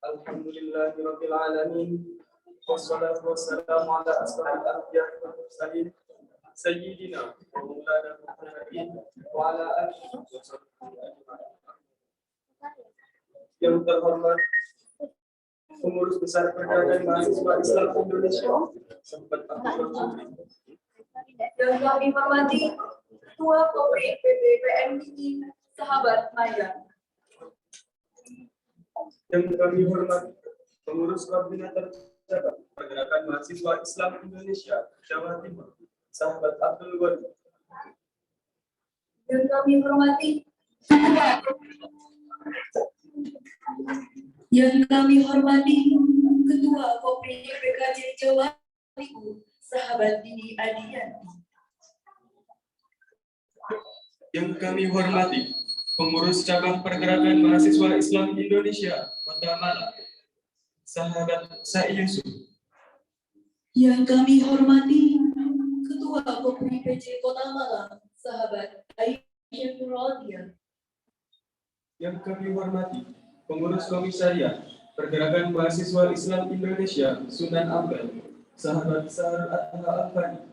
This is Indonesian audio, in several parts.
Alhamdulillahirabbil alamin. Wassalatu wassalamu ala asyrafil anbiya'i wal mursalin sayyidina wa maulana Muhammadin wa ala alihi wa sahbihi ajma'in. Yang terhormat Pengurus Besar Pergerakan Mahasiswa Islam Indonesia, Sahabat Abdul Rahman. Yang kami hormati Ketua Kopri PMII, Sahabat Maya. Yang kami hormati Pengurus Koordinator Cabang Pergerakan Mahasiswa Islam Indonesia, Jawa Timur, Sahabat Abdul Ghani. Yang kami hormati Ketua Kopri PKJ Jawa Timur, Sahabat Dini Adiyanti. Yang kami hormati Pengurus Cabang Pergerakan Mahasiswa Islam Indonesia, Kota Malang, Sahabat Sa'i Yusuf. Yang kami hormati Ketua Kopri PJ Kota Malang, Sahabat Aisyah Nuradian. Yang kami hormati Pengurus Komisariat Pergerakan Mahasiswa Islam Indonesia, Sunan Ampel, Sahabat Sa'ar Al-Fani.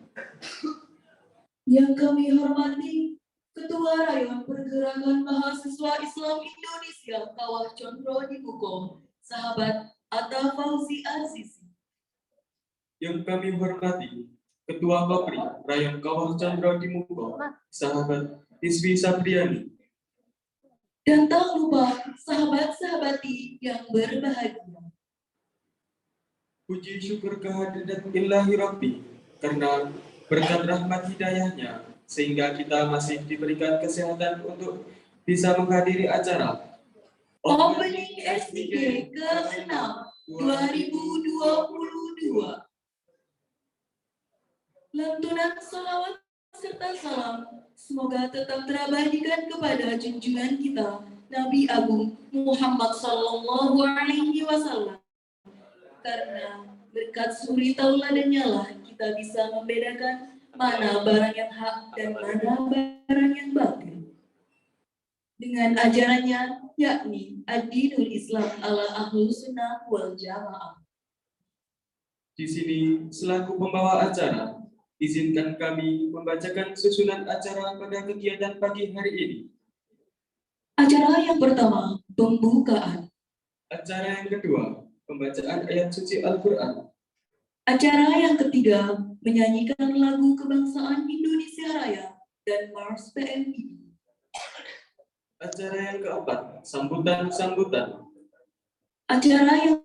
Yang kami hormati Ketua Rayon Pergerakan Mahasiswa Islam Indonesia, Kawah Condro di Bukom, Sahabat Atta Fauzi Azizi. Yang kami hormati Ketua Kopri Rayon Kawah Condro di Bukom, Sahabat Iswi Sabriani. Dan tak lupa sahabat-sahabati yang berbahagia. Puji syukur kehadirat Ilahi Rabbi karena berkat rahmat hidayahnya sehingga kita masih diberikan kesehatan untuk bisa menghadiri acara Opening SDG ke-6 2022. Lantunan salawat serta salam semoga tetap terabadikan kepada junjungan kita Nabi Agung Muhammad Sallallahu Alaihi Wasallam. Karena berkat suri tauladannya lah kita bisa membedakan mana barang yang hak dan mana barang yang batil. Dengan ajarannya yakni ad-dinul Islam ala ahlus sunnah wal jamaah. Di sini selaku pembawa acara, izinkan kami membacakan susunan acara pada kegiatan pagi hari ini. Acara yang pertama, pembukaan. Acara yang kedua, pembacaan ayat suci Al-Quran. Acara yang ketiga, menyanyikan lagu kebangsaan Indonesia Raya dan Mars PMI. Acara yang keempat, sambutan-sambutan. Acara yang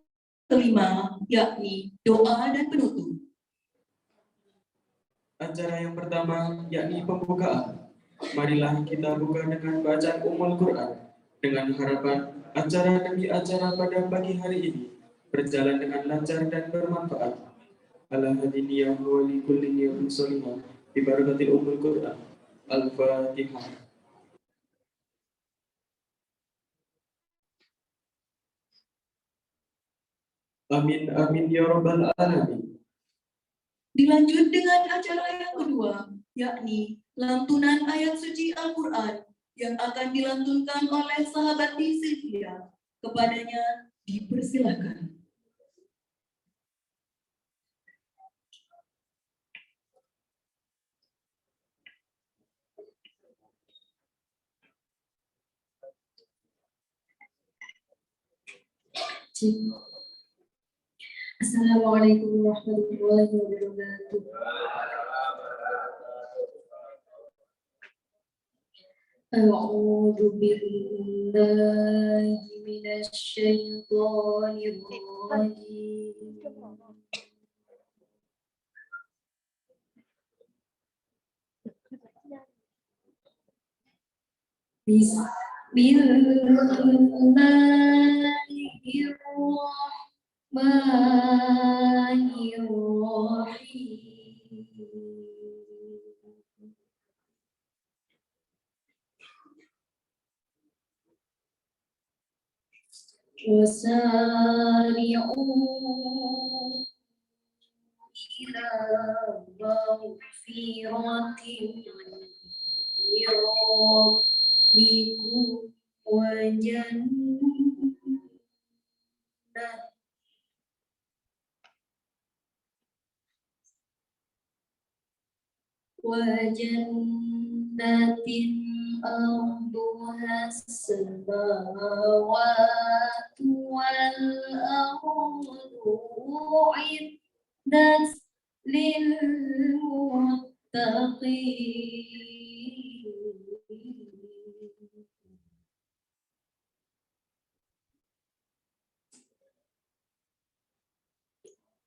kelima, yakni doa dan penutup. Acara yang pertama, yakni pembukaan. Marilah kita buka dengan bacaan Quran dengan harapan acara demi acara pada pagi hari ini berjalan dengan lancar dan bermanfaat. Ala hadiniyah wa li kulli niyatin sholihah bi barakatil Quran. Al-Fatihah. Amin amin ya rabbal alamin. Dilanjut dengan acara yang kedua, yakni lantunan ayat suci Al-Quran yang akan dilantunkan oleh sahabat di Sylvia. Kepadanya dipersilakan. Assalamualaikum warahmatullahi wabarakatuh. A'udzu billahi minasy syaithanir rajim. Bismillahirrahmanirrahim. وسارعوا إلى مغفرة من ربكم وجنات أرضها السماوات والأرض أعدت للمتقين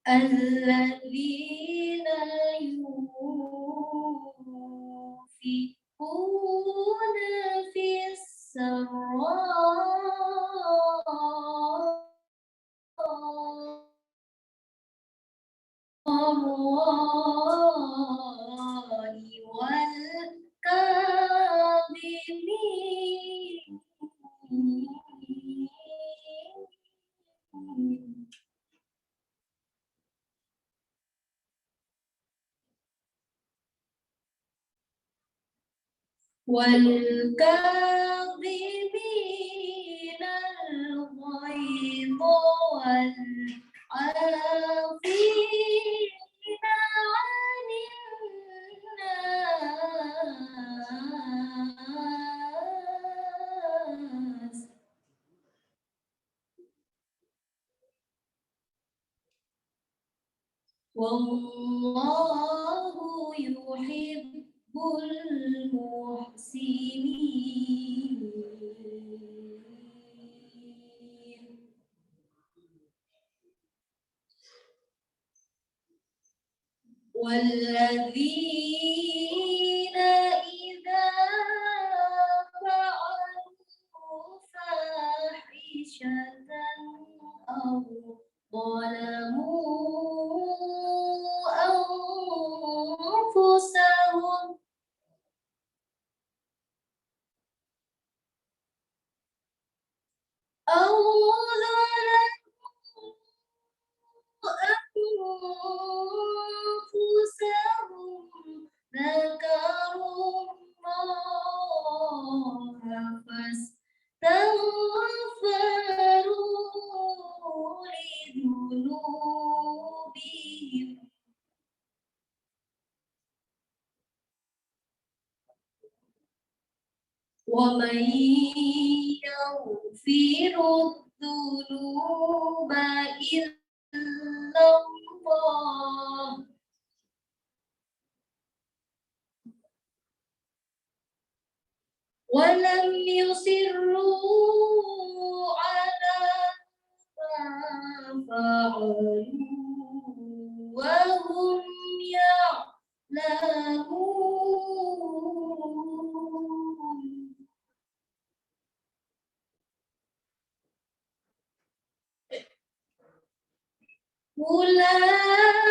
الذين ينفقون في السراء والكاظمين والكاظمين الغيظ والعافين عن الناس والله يحب المحسنين والذين إذا فعلوا فاحشة أو ظلموا أنفسهم أو ظلموا أنفسهم ذكروا الله فاستغفروا لذنوبهم ومن يغفر الذنوب إلا الله ولم يصروا على ما فعلوا وهم يعلمون أولئك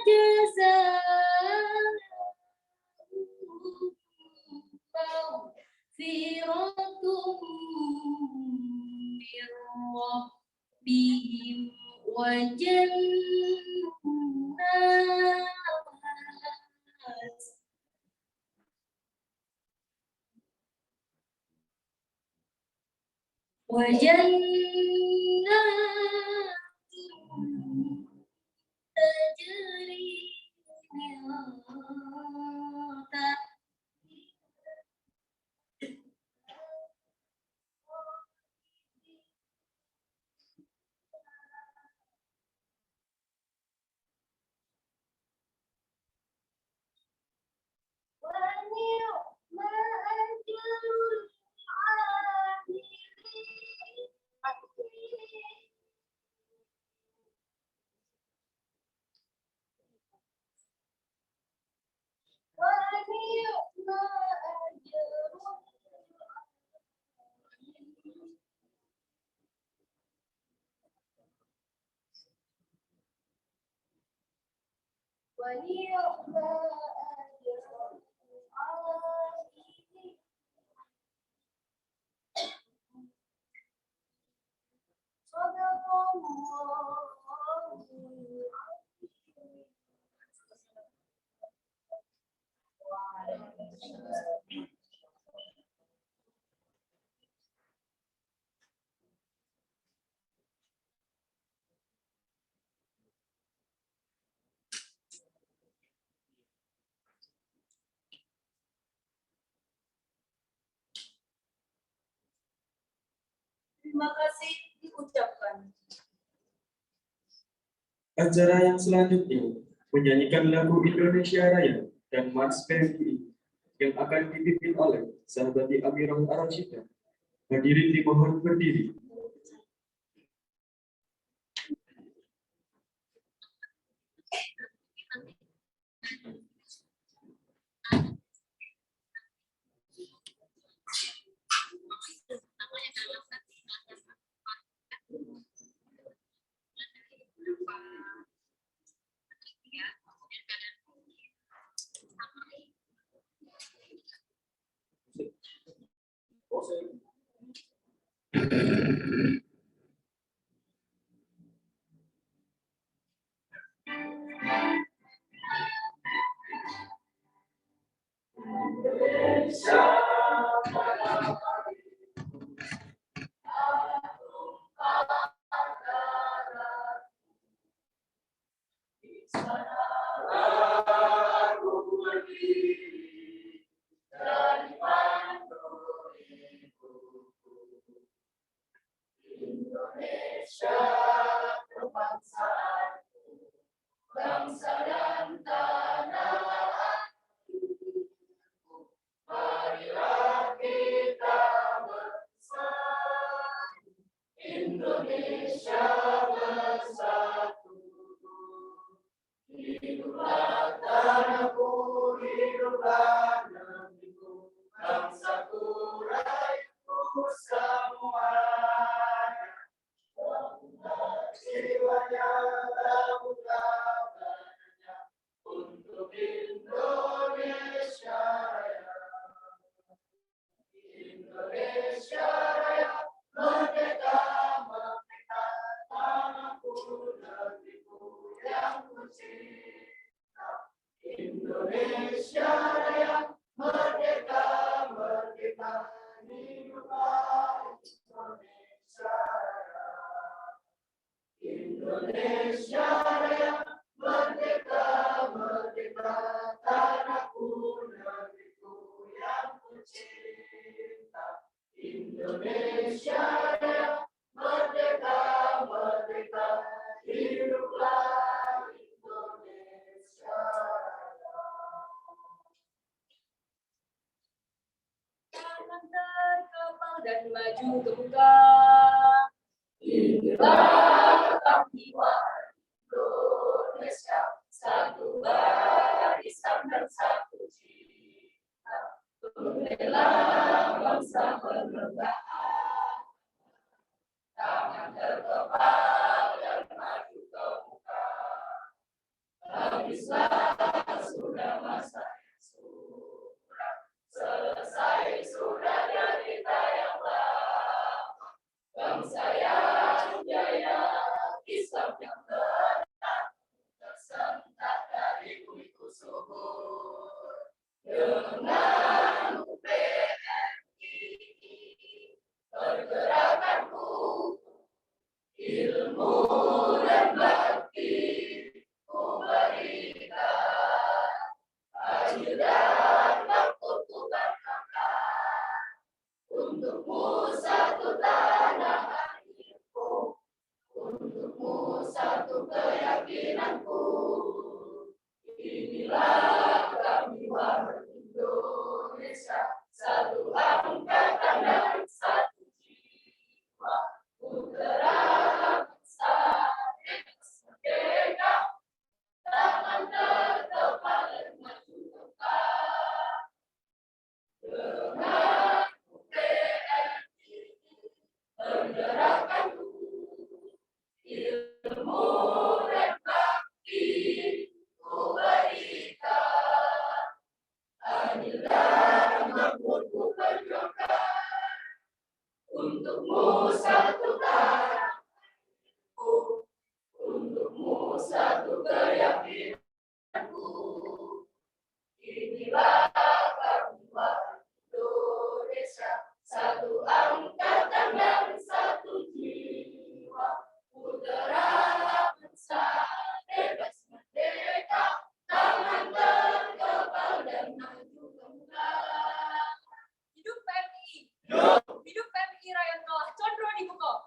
جزاؤهم مغفرة من ربهم وجنات تجري من ونعم أجر العاملين ونعم أجر ونعم أجر العاملين صدق الله العظيم. Terima kasih diucapkan. Acara yang selanjutnya menyanyikan lagu Indonesia Raya dan Mars PMI yang akan dipimpin oleh Sahabati Amirah Ar-Rasyidah. Hadirin dimohon berdiri. Tangan terkepal dan maju ke belakang. Inilah jiwa Indonesia, satu barisan dan satu jiwa. Membela bangsa perbedaan. Tangan terkepal dan maju ke muka. Habislah sudah masa yang suram. Selesai sudah cerita yang lama. Bangsa yang jaya, Islam yang benar, tersentak dari bumiku subur. Dengan UPNI, pergerakanku, ilmu dan bakti, ku berikan. Ayu dan bakutku berangkat, untukmu satu tanah airku, untukmu satu keyakinanku. Inilah kami warga Indonesia, satu angkatan dan satu jiwa. Putra bangsa bebas merdeka, tangan terkepal dan maju ke depan. Dengan UPNI, pergerakanku, ilmu dan bakti, ku berikan. Adil dan makmur ku perjuangkan, untukmu satu tanah airku, untukmu satu keyakinanku. Inilah kami warga Indonesia, satu angkatan dan satu jiwa. Putra bangsa bebas merdeka, tangan terkepal dan maju ke belakang. Hidup PMI! Hidup PMI Rakyat Kelah Condro di Buko!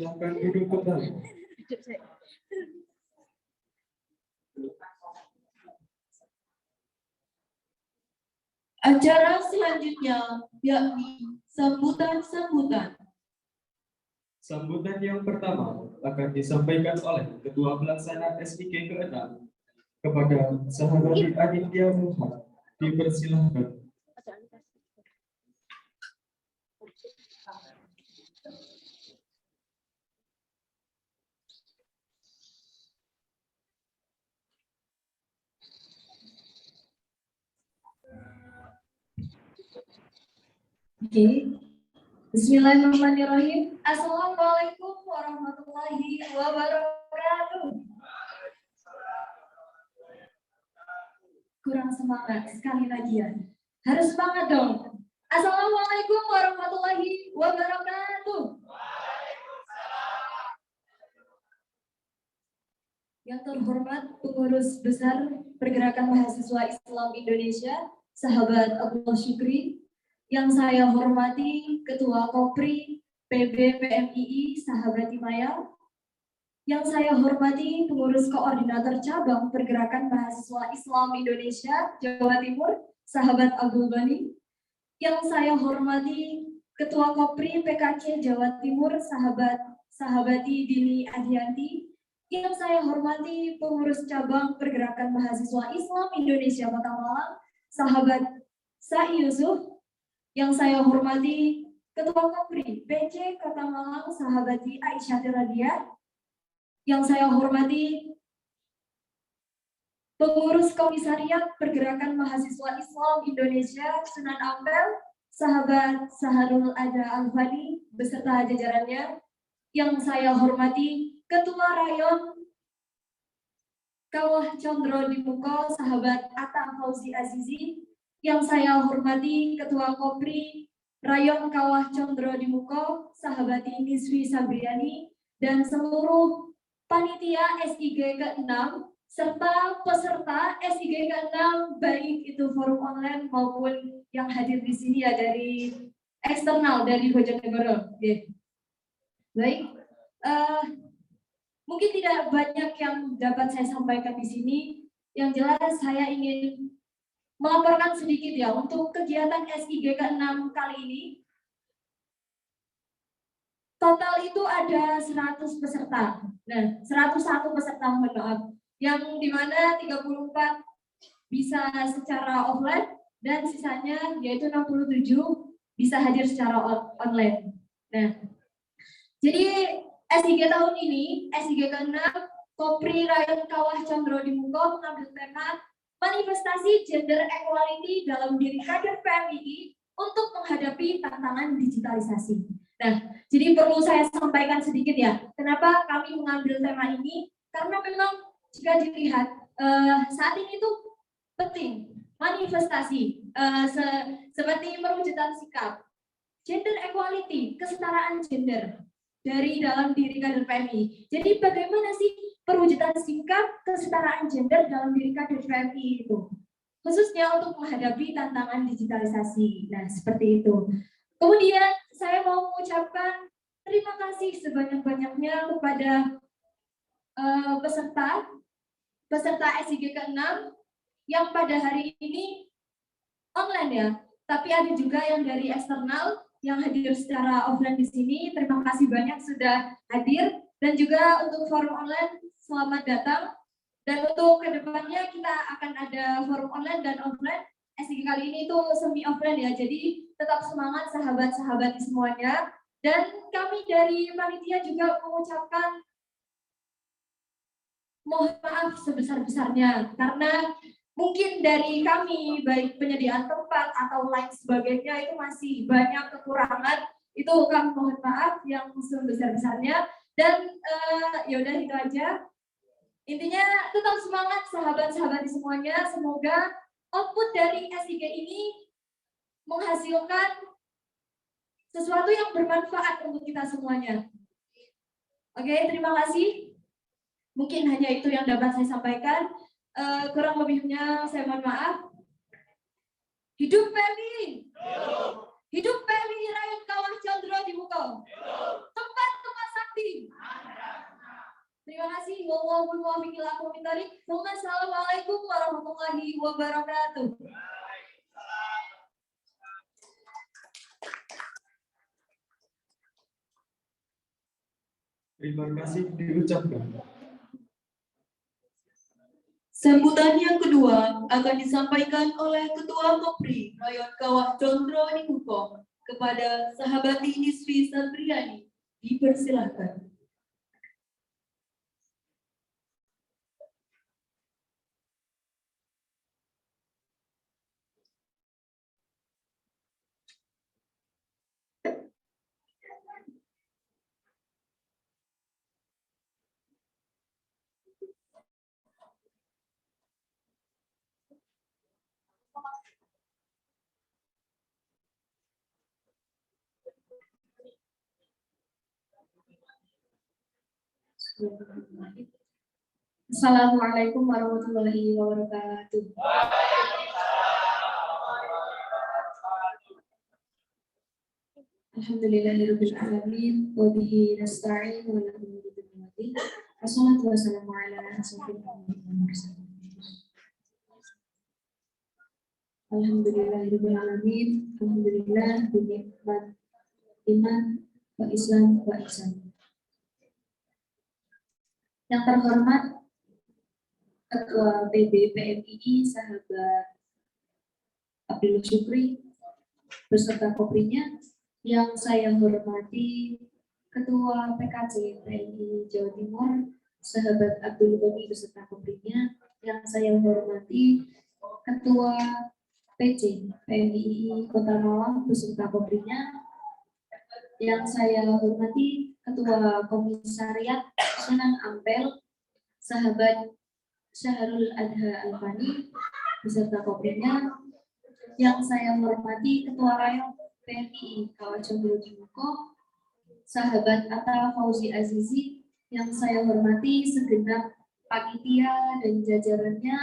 Silakan duduk kembali. Acara selanjutnya yakni sambutan-sambutan. Sambutan yang pertama akan disampaikan oleh Ketua Pelaksana SIG ke-6 kepada Sahabati Aditya Muhammad. Dipersilahkan. Oke. Bismillahirrahmanirrahim. Assalamualaikum warahmatullahi wabarakatuh. Kurang semangat sekali lagi ya. Harus semangat dong. Assalamualaikum warahmatullahi wabarakatuh. Yang terhormat pengurus besar Pergerakan Mahasiswa Islam Indonesia, sahabat Abdullah Syukri. Yang saya hormati Ketua Kopri PB PMII sahabat Imaya. Yang saya hormati pengurus koordinator cabang Pergerakan Mahasiswa Islam Indonesia Jawa Timur, sahabat Abdul Bani. Yang saya hormati Ketua Kopri PKC Jawa Timur, sahabati Dini Adianti. Yang saya hormati pengurus cabang Pergerakan Mahasiswa Islam Indonesia Kota Malang, sahabat Sa'i Yusuf. Yang saya hormati Ketua Kopri PC Kota Malang, sahabati Aisyah Radia. Yang saya hormati pengurus Komisariat Pergerakan Mahasiswa Islam Indonesia Sunan Ampel, sahabat Saharul Ada Al-Fani beserta jajarannya. Yang saya hormati Ketua Rayon Kawah Condro Dimuko, sahabat Atta Fauzi Azizi. Yang saya hormati Ketua Kopri Rayon Kawah Condro Dimuko, sahabati Niswi Sabriani, dan seluruh panitia SIG ke-6 serta peserta SIG ke-6 baik itu forum online maupun yang hadir di sini ya dari eksternal dari Bojonegoro. Baik, mungkin tidak banyak yang dapat saya sampaikan di sini. Yang jelas saya ingin melaporkan sedikit ya untuk kegiatan SIG ke-6 kali ini. Total itu ada 100 peserta. Nah, 101 peserta, mohon maaf. Yang dimana 34 bisa secara offline dan sisanya yaitu 67 bisa hadir secara online. Nah, jadi SIG tahun ini, SIG ke-6, Kopri Rayon Kawah Condro Dimuko mengambil tema manifestasi gender equality dalam diri kader PMII untuk menghadapi tantangan digitalisasi. Nah, jadi perlu saya sampaikan sedikit ya, kenapa kami mengambil tema ini, karena memang jika dilihat saat ini tuh penting, manifestasi, seperti perwujudan sikap, gender equality, kesetaraan gender dari dalam diri kader PMI. Jadi bagaimana sih perwujudan sikap kesetaraan gender dalam diri kader PMI itu? Khususnya untuk menghadapi tantangan digitalisasi. Nah, seperti itu. Kemudian saya mau mengucapkan terima kasih sebanyak-banyaknya kepada peserta SIG ke-6 yang pada hari ini online ya, tapi ada juga yang dari eksternal yang hadir secara offline di sini. Terima kasih banyak sudah hadir, dan juga untuk forum online selamat datang. Dan untuk kedepannya kita akan ada forum online dan offline. SIG kali ini itu semi offline ya, jadi tetap semangat sahabat-sahabat semuanya. Dan kami dari panitia juga mengucapkan mohon maaf sebesar-besarnya karena mungkin dari kami baik penyediaan tempat atau lain sebagainya itu masih banyak kekurangan. Itu kami mohon maaf yang sebesar-besarnya. Dan ya udah itu aja. Intinya tetap semangat sahabat-sahabat semuanya. Semoga output dari SIG ini menghasilkan sesuatu yang bermanfaat untuk kita semuanya. Oke, terima kasih. Mungkin hanya itu yang dapat saya sampaikan. Kurang lebihnya saya mohon maaf. Hidup PMI! Hidup PMI Rayon Kawah Condro Dimuko! Tempat sakti Bismillahirrahmanirrahim. Terima kasih. Wallahul muwaffiq ila aqwamit thoriq. Assalamualaikum warahmatullahi wabarakatuh. Terima kasih diucapkan. Sambutan yang kedua akan disampaikan oleh Ketua Kopri Rayon Kawah Condro Nikuko kepada sahabati Nisfi Satriani. Dipersilahkan. Assalamualaikum warahmatullahi wabarakatuh. Alhamdulillahirabbil alamin wa bihi nasta'in wa la ilaha illa billah. Wassalatu wassalamu ala asyrofil mursalin. Alhamdulillahirabbil alamin. Alhamdulillah binikmat iman wa Islam wa ihsan. Yang terhormat Ketua PB PMII sahabat Abdul Syukri beserta koprinya, yang saya hormati Ketua PKC PMI Jawa Timur sahabat Abdul Ghani beserta koprinya, yang saya hormati Ketua PC PMII Kota Malang beserta koprinya, yang saya hormati Ketua Komisariat Sunan Ampel sahabat Syahrul Adha Alfani beserta koprinya, yang saya hormati Ketua Rayon PMII Kawah Condro Nikuko sahabat Atta Fauzi Azizi, yang saya hormati segenap panitia dan jajarannya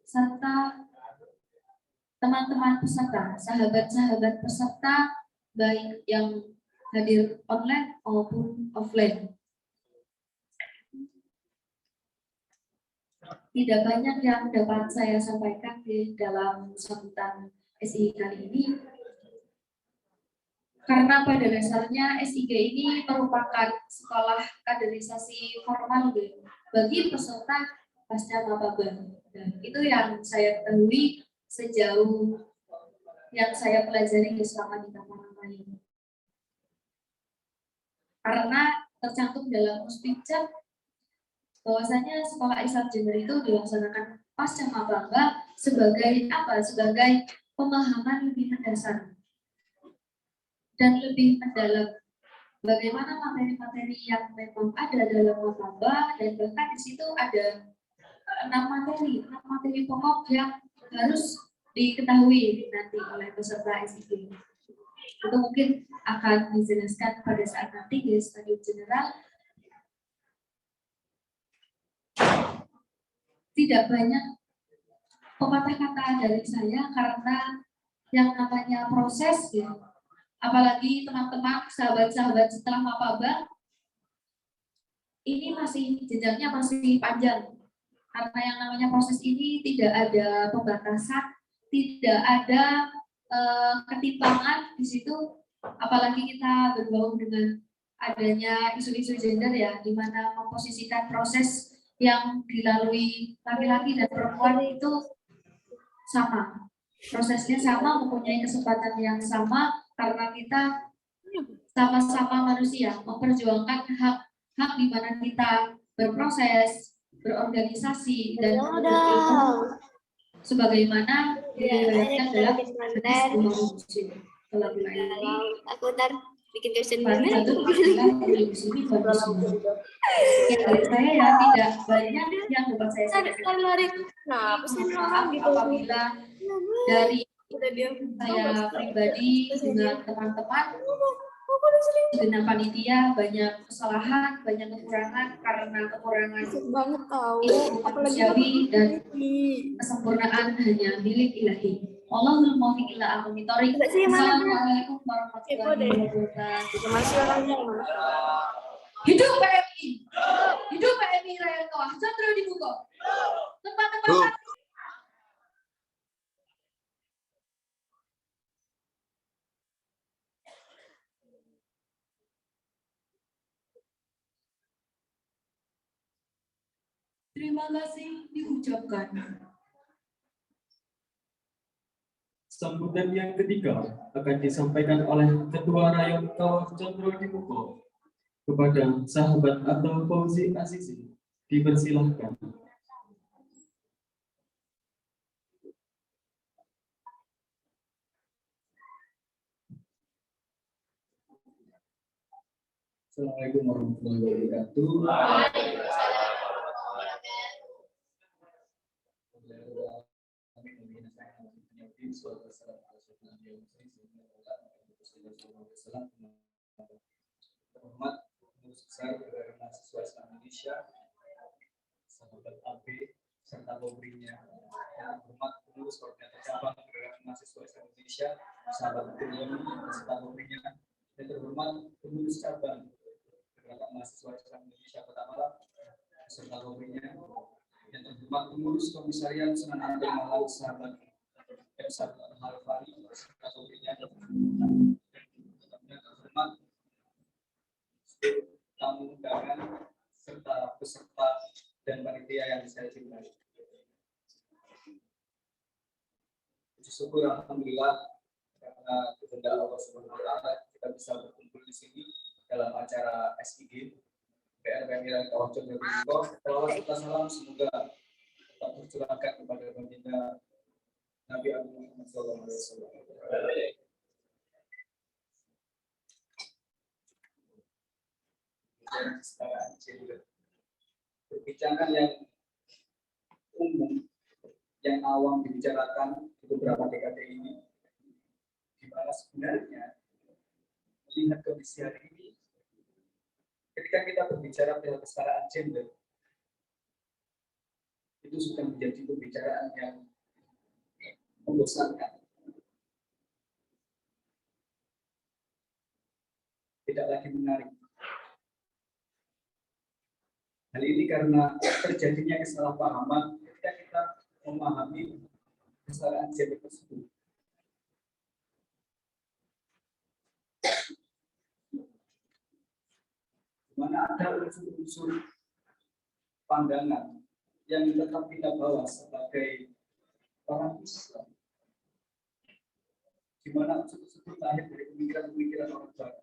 serta teman-teman peserta, sahabat-sahabat peserta baik yang hadir online maupun offline. Tidak banyak yang dapat saya sampaikan di dalam sambutan SI kali ini, karena pada dasarnya SIG ini merupakan sekolah kaderisasi formal bagi peserta pasca maba. Dan itu yang saya ketahui sejauh yang saya pelajari selama di Tapanama ini. Karena tercantum dalam Muspicap bahwasanya sekolah Islam Gender itu dilaksanakan pasca maba sebagai apa? Sebagai pemahaman lebih mendasar dan lebih mendalam bagaimana materi-materi yang memang ada dalam maba, dan bahkan di situ ada 6 materi pokok yang harus diketahui nanti oleh peserta SIG. Itu mungkin akan dijelaskan pada saat nanti di stadium general. Tidak banyak pepatah kata dari saya karena yang namanya proses ya, apalagi teman-teman sahabat-sahabat setelah maba ini masih jenjangnya masih panjang, karena yang namanya proses ini tidak ada pembatasan, tidak ada ketimpangan di situ, apalagi kita bergaul dengan adanya isu-isu gender ya, di mana memposisikan proses yang dilalui laki-laki dan perempuan itu sama, prosesnya sama, mempunyai kesempatan yang sama, karena kita sama-sama manusia memperjuangkan hak di mana kita berproses, berorganisasi, dan ilmu sebagaimana diriwayatkan dalam hadis Muslim. Aku ntar bikin caption dari saya ya tidak banyak yang dapat saya sampaikan. Apabila dari saya pribadi dengan teman-teman dengan panitia banyak kesalahan, banyak kekurangan, karena kekurangan ilmu manusiawi dan kesempurnaan hanya milik ilahi. Allahul muwaffiq ila aqwamit thoriq. Assalamualaikum warahmatullahi wabarakatuh. Hidup PMI. Hidup PMI Rakyat Kawah. Chandra dibuka. Tempat-tempat. Terima kasih diucapkan. Sambutan yang ketiga akan disampaikan oleh Ketua Rayon Kawah Condro Dimuko kepada sahabat atau Fauzi Azizi. Dipersilahkan. Assalamualaikum warahmatullahi wabarakatuh. Terhormat Pengurus Besar Pergerakan Mahasiswa Islam Indonesia, sahabat AB serta pemberinya. Yang terhormat Pengurus Koordinator Cabang Pergerakan Mahasiswa Islam Indonesia, sahabat Pemberinya serta pemberinya. Yang terhormat Pengurus Cabang Pergerakan Mahasiswa Islam Indonesia Kota Malang serta pemberinya. Yang terhormat Pengurus Komisariat Sunan Ampel Malang, sahabat M1 Al-Fari serta pemberinya. Yang terhormat tamu undangan serta peserta dan panitia yang saya cintai. Puji syukur alhamdulillah karena kehendak Allah Subhanahu wa taala kita bisa berkumpul di sini dalam acara SIG PRPMI Rayon Kawah Condro Dimuko. Salawat serta salam semoga tetap tercurahkan kepada baginda Nabi Agung Muhammad SAW. Kesetaraan gender, perbincangan yang umum, yang awam dibicarakan di beberapa dekade ini, di mana sebenarnya melihat kondisi hari ini, ketika kita berbicara tentang kesetaraan gender, itu sudah menjadi pembicaraan yang membosankan, tidak lagi menarik. Hal ini karena terjadinya kesalahpahaman ketika kita memahami kesetaraan gender tersebut. Di mana ada unsur-unsur pandangan yang tetap kita bawa sebagai orang Islam, di mana unsur-unsur lahir dari pemikiran-pemikiran orang barat,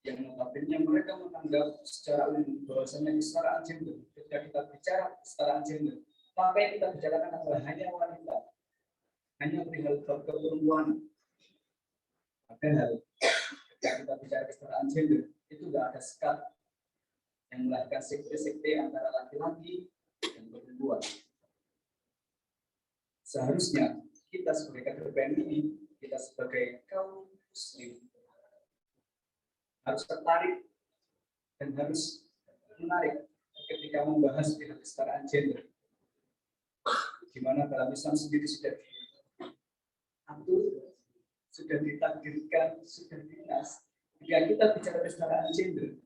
yang notabene mereka menganggap secara umum bahwasanya kesetaraan gender, ketika kita bicara kesetaraan gender, apa yang kita bicarakan adalah hanya wanita, hanya perihal perempuan. Padahal ketika kita bicara kesetaraan gender, itu tidak ada sekat yang melahirkan sekte-sekte antara laki-laki dan perempuan. Seharusnya kita sebagai kader PMI, kita sebagai kaum muslim harus tertarik dan harus menarik ketika membahas tentang kesetaraan gender, di mana dalam Islam sendiri sudah diatur, sudah ditakdirkan, sudah dinas. Jika kita bicara kesetaraan gender,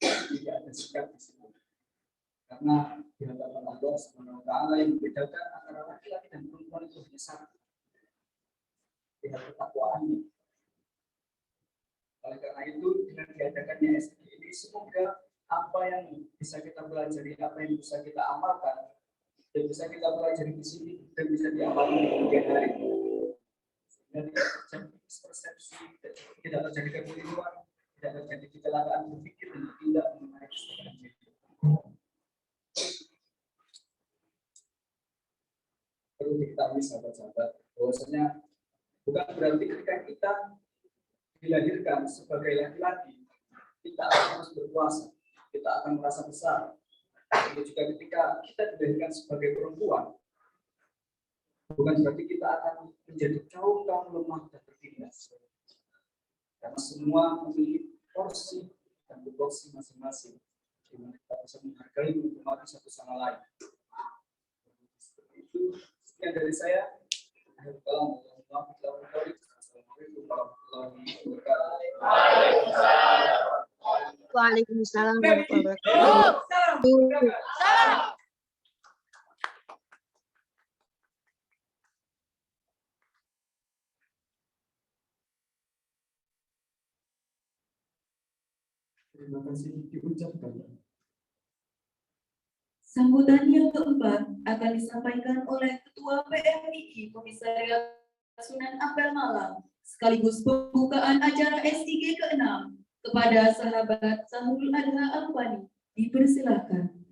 tidak ada sekat di sini, karena di hadapan Allah Subhanahu wa taala yang membedakan antara laki-laki dan perempuan itu hanya satu, dengan ketakwaannya. Oleh karena itu, dengan diadakannya SIG ini, semoga apa yang bisa kita pelajari, apa yang bisa kita amalkan, dan bisa kita pelajari di sini, dan bisa diamalkan di kemudian hari. Dan tidak terjadi persepsi, tidak terjadi kekeliruan, tidak terjadi kecelakaan berpikir dan tidak mengenai kesetaraan gender. Perlu diketahui sahabat-sahabat, bahwasanya bukan berarti ketika kita dilahirkan sebagai laki-laki, kita akan harus berkuasa, kita akan merasa besar. Itu juga ketika kita dilahirkan sebagai perempuan, bukan berarti kita akan menjadi kaum lemah dan tertindas. Karena semua memiliki porsi dan tupoksi masing-masing, di mana kita bisa menghargai dan menghormati satu sama lain. Itu sekian dari saya. Assalamualaikum warahmatullahi wabarakatuh. Waalaikumsalam warahmatullahi wabarakatuh. Terima kasih diucapkan. Sambutan yang keempat akan disampaikan oleh Ketua PMII Komisariat Sunan Ampel Malang, sekaligus pembukaan acara SIG ke-6 kepada sahabat Sahul Adha Alwani. Dipersilakan.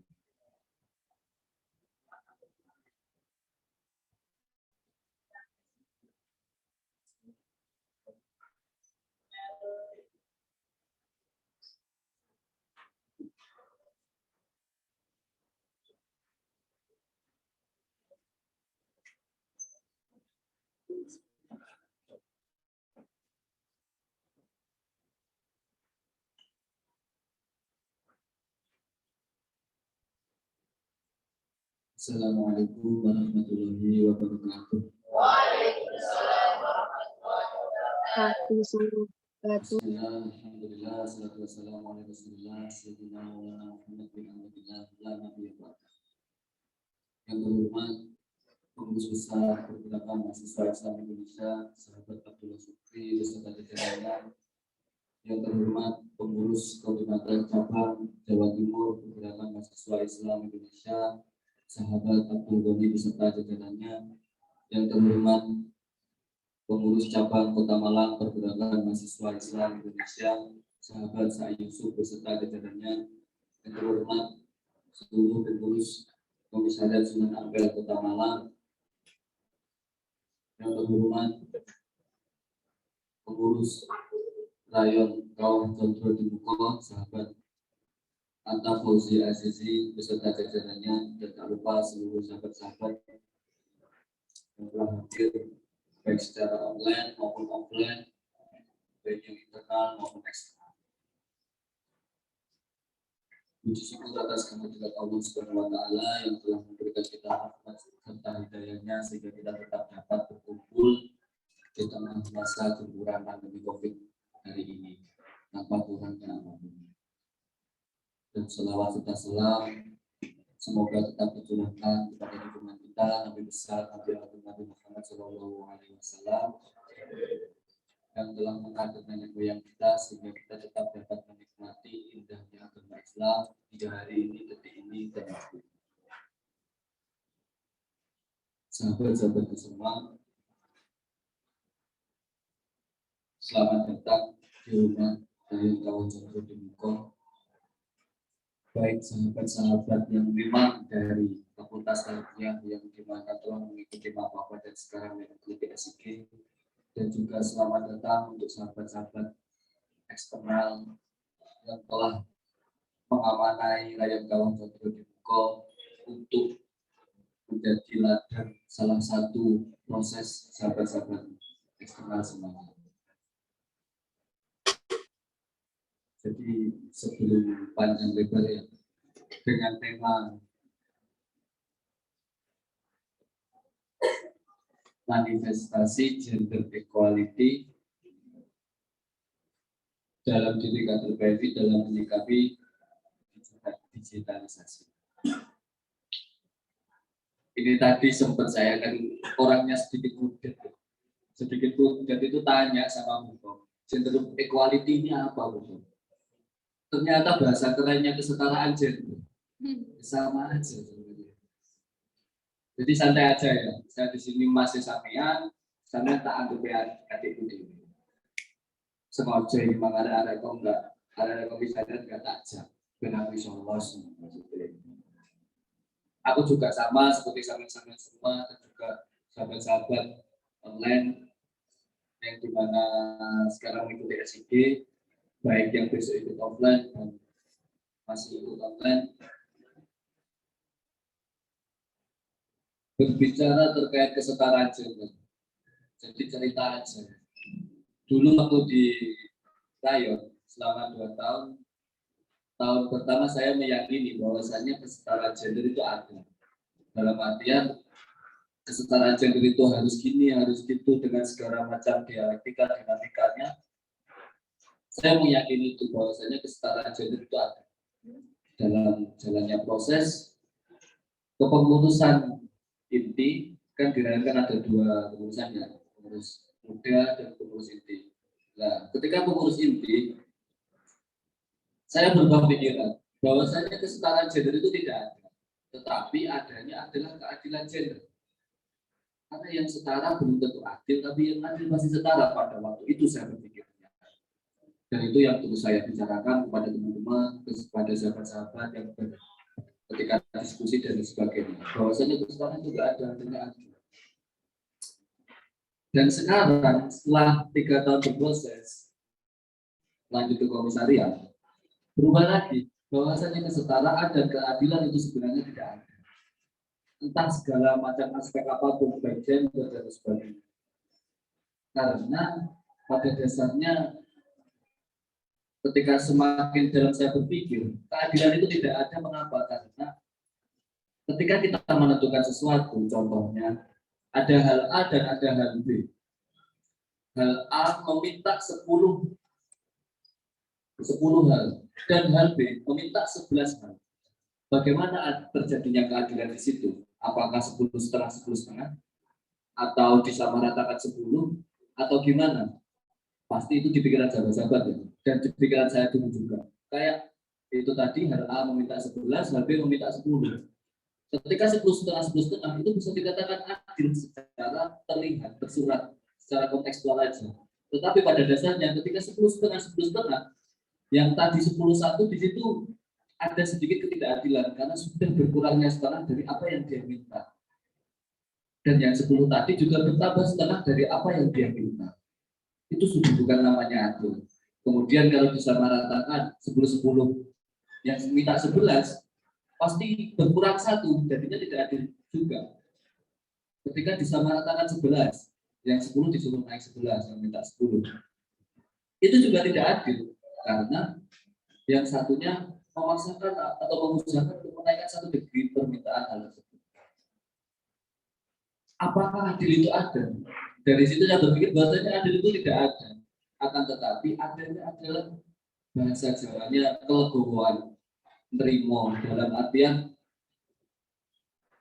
Assalamualaikum warahmatullahi wabarakatuh. Bismillah, alhamdulillah, salatu wassalamu ala rasulillah, sayyidina Maulana Muhammad bin Abdullah, la nabiyya ba'da. Yang terhormat Pengurus Besar Pergerakan Mahasiswa Islam Indonesia, sahabat Abdullah Syukri beserta jajarannya. Yang terhormat Pengurus Koordinator Cabang Jawa Timur Pergerakan Mahasiswa Islam Indonesia, sahabat Abdul Ghani beserta jajarannya. Yang terhormat Pengurus Cabang Kota Malang Pergerakan Mahasiswa Islam Indonesia, sahabat Sa' Yusuf beserta jajarannya. Yang terhormat seluruh pengurus Komisariat Sunan Ampel Kota Malang. Yang terhormat pengurus Rayon Kawah Condro Dimuko, sahabat Anta Fauzi Azizi beserta jajarannya, dan tak lupa seluruh sahabat-sahabat yang telah hadir baik secara online maupun offline, baik yang internal maupun eksternal. Puji syukur atas kehadirat Allah Subhanahu wa Ta'ala yang telah memberikan kita rahmat serta hidayahnya sehingga kita tetap dapat berkumpul di tengah masa gempuran pandemi COVID hari ini tanpa kurangnya apapun. Dan selawat serta salam semoga tetap tercurahkan kepada junjungan kita Nabi besar Nabi Muhammad SAW yang telah mengangkat nenek moyang kita sehingga kita tetap dapat menikmati indahnya agama Islam di hari ini, detik ini, dan waktu. Sahabat-sahabatku semua, selamat datang di rumah Rayon Kawah Condro Dimuko. Baik sahabat-sahabat yang memang dari Fakultas Tarbiyah yang dimana telah mengikuti mapapa dan sekarang mengikuti SIG, dan juga selamat datang untuk sahabat-sahabat eksternal yang telah mengamanai Rayon Kawah Condro Dimuko untuk menjadi ladang salah satu proses sahabat-sahabat eksternal semuanya. Jadi sebelum panjang lebar ya, dengan tema manifestasi gender equality dalam diri kader PMI dalam menyikapi digitalisasi. Ini tadi sempat saya kan orangnya sedikit muda itu tanya sama Bu, gender equality ini apa Bu? Ternyata bahasa kerennya kesetaraan gender. Sama aja sebenarnya. Jadi santai aja ya. Saya di sini masih sampean tak anggap adik budi. Sengaja ini ada kok enggak, ada kok bisa enggak tajam. Benar bisa los maksudnya. Aku juga sama seperti sahabat-sahabat semua dan juga sahabat-sahabat online yang dimana sekarang mengikuti SIG, baik yang besok ikut offline dan masih ikut online. Berbicara terkait kesetaraan gender. Jadi cerita aja. Dulu aku di Rayon selama 2 tahun. Tahun pertama saya meyakini bahwasannya kesetaraan gender itu ada. Dalam artian kesetaraan gender itu harus gini, harus gitu dengan segala macam dialektika dinamikanya. Saya meyakini itu bahwasanya kesetaraan gender itu ada dalam jalannya proses kepengurusan inti. Kan dirayakan ada 2 pengurusan ya, pengurus muda dan pengurus inti. Nah, ketika pengurus inti, saya berubah pikiran bahwasanya kesetaraan gender itu tidak ada, tetapi adanya adalah keadilan gender. Karena yang setara belum tentu adil, tapi yang adil masih setara pada waktu itu saya berpikirnya. Dan itu yang terus saya bicarakan kepada teman-teman, kepada sahabat-sahabat yang ketika diskusi dan sebagainya. Bahwasanya kesetaraan juga ada, adanya adil. Dan sekarang setelah 3 tahun berproses, lanjut ke komisariat, berubah lagi bahwasanya kesetaraan dan keadilan itu sebenarnya tidak ada. Entah segala macam aspek apapun, baik gender dan sebagainya. Karena pada dasarnya ketika semakin dalam saya berpikir, keadilan itu tidak ada. Mengapa? Karena ketika kita menentukan sesuatu, contohnya ada hal A dan ada hal B. Hal A meminta 10 hal dan hal B meminta 11 hal. Bagaimana terjadinya keadilan di situ? Apakah 10,5, atau disamaratakan 10, atau gimana? Pasti itu di pikiran sahabat-sahabat ya. Dan di pikiran saya dulu juga. Kayak itu tadi, hal A meminta 11, hal B meminta 10. Ketika 10,5 itu bisa dikatakan adil secara terlihat, tersurat, secara kontekstual aja. Tetapi pada dasarnya ketika 10,5, yang tadi 10,1 di situ ada sedikit ketidakadilan karena sudah berkurangnya setengah dari apa yang dia minta. Dan yang 10 tadi juga bertambah setengah dari apa yang dia minta. Itu sudah bukan namanya adil. Kemudian kalau disamaratakan 10 yang minta 11 pasti berkurang 1, jadinya tidak adil juga. Ketika disamaratakan 11, yang 10 disuruh naik 11, yang minta 10. Itu juga tidak adil karena yang satunya memaksakan atau mengusahakan untuk menaikkan 1 degree permintaan hal tersebut. Apakah adil itu ada? Dari situ saya berpikir bahwasanya adil itu tidak ada. Akan tetapi adilnya adalah bahasa Jawanya kelegowoan, nerimo, dalam artian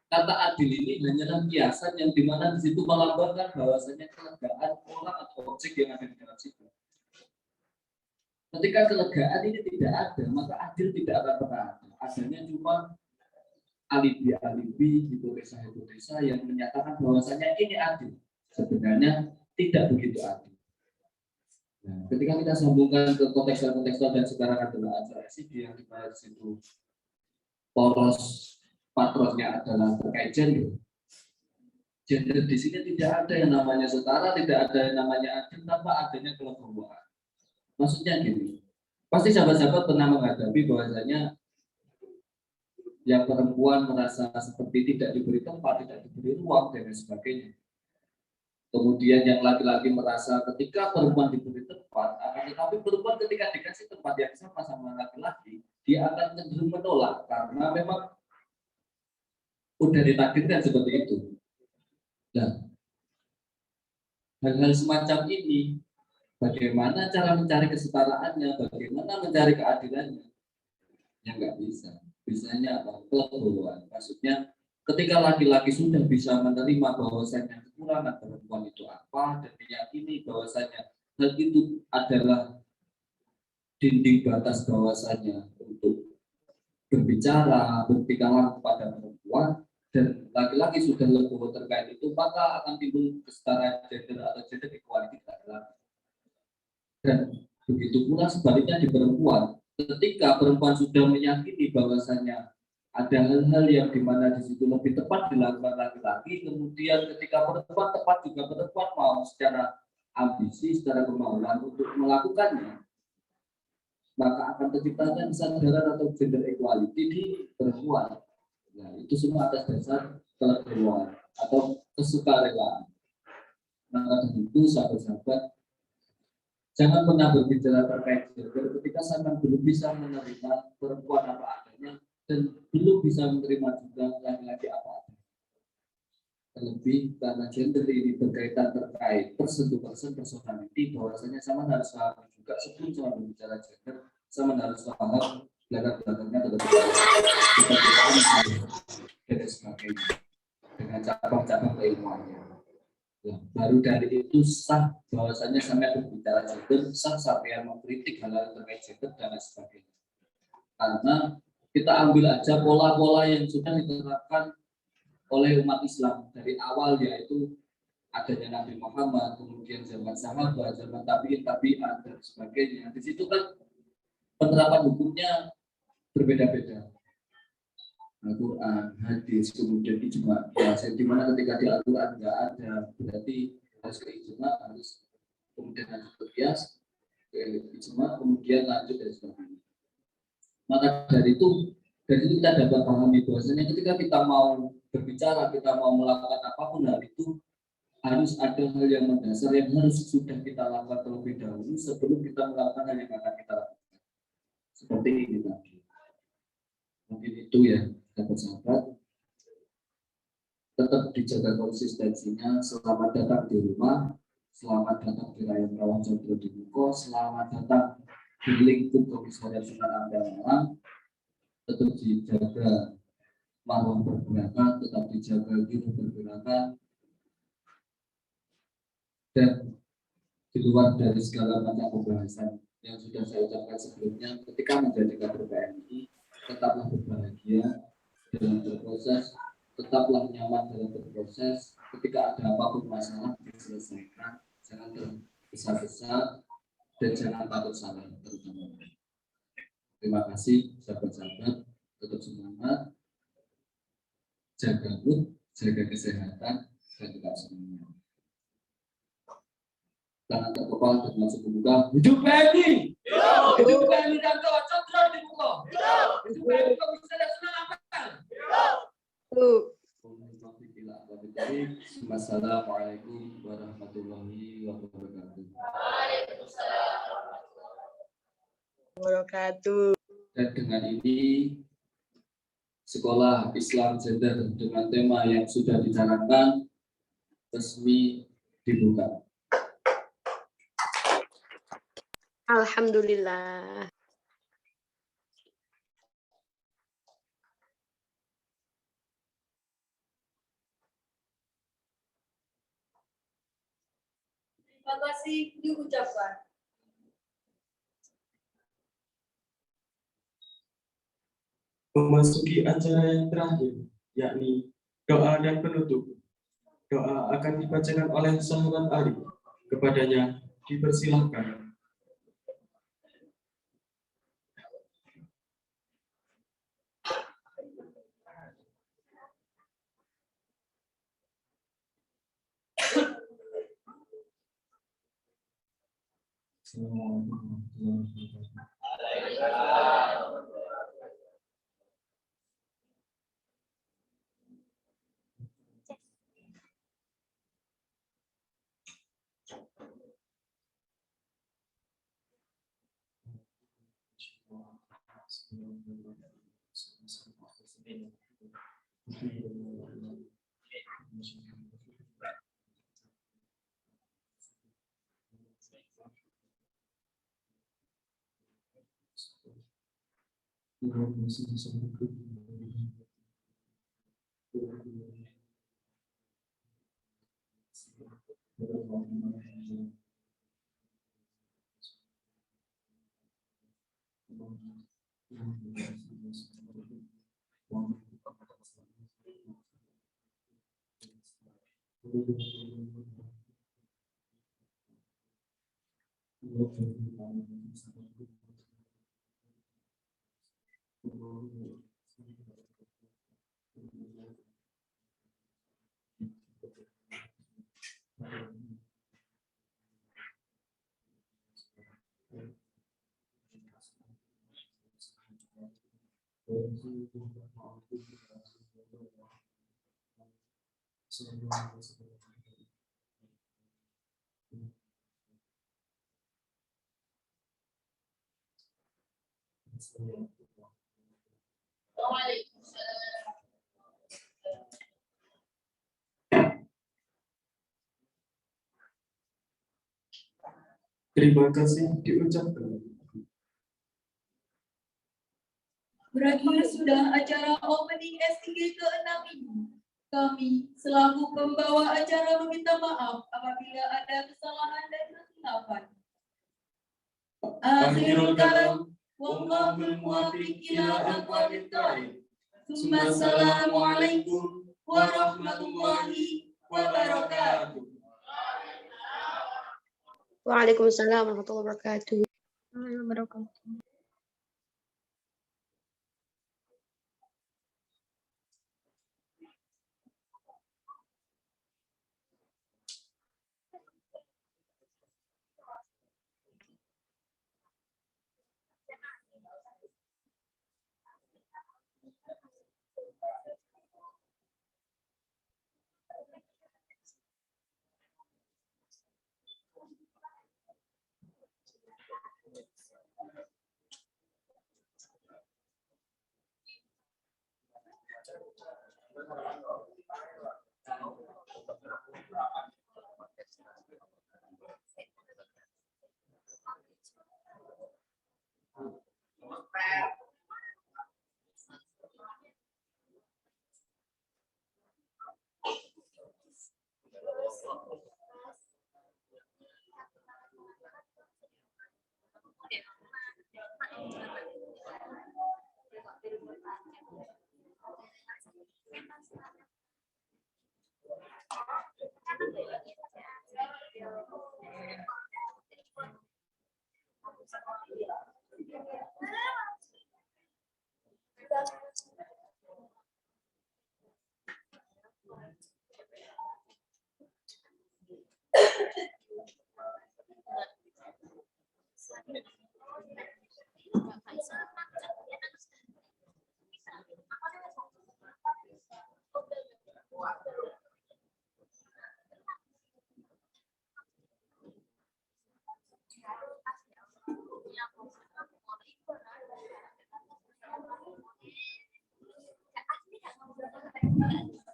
kata adil ini hanyalah kiasan yang dimana di situ melambangkan bahwasanya kelegaan orang atau objek yang ada di dalam situ. Ketika kelegaan ini tidak ada, maka adil tidak akan pernah ada. Adanya cuma alibi-alibi, hipotesa-hipotesa yang menyatakan bahwasanya ini adil. Sebenarnya tidak begitu adil. Nah, ketika kita sambungkan ke kontekstual dan sekarang adalah acara SID yang dimana di situ poros patronnya adalah terkait gender. Gender di sini tidak ada yang namanya setara, tidak ada yang namanya adil tanpa adanya kelegowoan. Maksudnya gini, pasti sahabat-sahabat pernah menghadapi bahwasanya yang perempuan merasa seperti tidak diberi tempat, tidak diberi ruang dan sebagainya. Kemudian yang laki-laki merasa ketika perempuan diberi tempat, akan tetapi perempuan ketika dikasih tempat yang sama laki-laki, dia akan cenderung menolak karena memang udah ditakdirkan seperti itu. Nah, hal-hal semacam ini, bagaimana cara mencari kesetaraannya, bagaimana mencari keadilannya? Ya nggak bisa. Bisanya apa? Kelegowoan. Maksudnya ketika laki-laki sudah bisa menerima bahwasanya kekurangan perempuan itu apa dan meyakini bahwasanya hal itu adalah dinding batas bahwasanya untuk berbicara, berbicara kepada perempuan, dan laki-laki sudah legowo terkait itu, maka akan timbul kesetaraan gender atau gender equality lagi. Dan begitu pula sebaliknya di perempuan, ketika perempuan sudah meyakini bahwasanya ada hal-hal yang dimana di situ lebih tepat dilakukan laki-laki, kemudian ketika perempuan tepat juga perempuan mau secara ambisi, secara kemauan untuk melakukannya, maka akan terciptakan kesadaran atau gender equality di perempuan. Nah, itu semua atas dasar kelegowoan atau kesukarelaan. Maka itu sahabat-sahabat, jangan pernah berbicara terkait gender ketika sangat belum bisa menerima perempuan apa adanya dan belum bisa menerima juga laki-laki apa adanya. Terlebih karena gender ini berkaitan terkait person to person personality, bahwasanya sama harus paham juga sebelum sama berbicara gender, sama harus paham belakang-belakangnya terlebih dahulu dan sebagainya dengan cabang-cabang keilmuannya. Ya, baru dari itu sah bahwasanya sampai berbicara gender, sah sampai mengkritik hal-hal terkait gender dan sebagainya. Karena kita ambil aja pola-pola yang sudah diterapkan oleh umat Islam dari awal, yaitu adanya Nabi Muhammad, kemudian zaman sahabat, zaman tabi'in, dan sebagainya. Di situ kan penerapan hukumnya berbeda-beda. Al-Quran, hadis, kemudian ijma. Ya, di mana ketika di Al-Quran nggak ada, berarti harus ke ijma, harus kemudian lanjut ke qiyas, ke ijma, kemudian lanjut dan sebagainya. Maka dari itu kita dapat pahami bahwasanya ketika kita mau berbicara, kita mau melakukan apapun hal itu, harus ada hal yang mendasar yang harus sudah kita lakukan terlebih dahulu sebelum kita melakukan hal yang akan kita lakukan. Seperti ini tadi. Mungkin itu ya, sahabat-sahabat. Tetap dijaga konsistensinya. Selamat datang di rumah, selamat datang di Rayam Rawan Joglo di Buko, selamat datang di lingkup Komisariat Sunan Ampel Malang. Tetap dijaga marwah pergerakan, tetap dijaga giroh pergerakan, dan di luar dari segala macam pembahasan yang sudah saya ucapkan sebelumnya, ketika menjadi kader PMI, tetaplah berbahagia dalam berproses, tetaplah nyaman dalam berproses. Ketika ada apapun masalah diselesaikan, jangan tergesa-gesa dan jangan takut salah terutama. Terima kasih sahabat-sahabat, tetap semangat, jaga mood, jaga kesehatan, dan tetap semangat. Tangan terkepal dan langsung membuka. Hidup PMI! Hidup PMI dan Kawan Joglo di Buko! Hidup PMI Komisariat Sunan Ampel! Wassalamualaikum warahmatullahi wabarakatuh. Wabarakatuh. Dan dengan ini Sekolah Islam Gender dengan tema yang sudah dicanangkan resmi dibuka. Alhamdulillah. Terima kasih diucapkan. Memasuki acara yang terakhir, yakni doa dan penutup. Doa akan dibacakan oleh sahabat Ari. Kepadanya dipersilahkan. Terima kasih diucapkan. Berakhir sudah acara opening STG ke-6 ini. Kami selaku pembawa acara meminta maaf apabila ada kesalahan dan kesilapan. Akhirul kalam, wallahul muwaffiq ila aqwamit thoriq. Assalamualaikum warahmatullahi wabarakatuh. Waalaikumsalam warahmatullahi wabarakatuh. Wabarakatuh.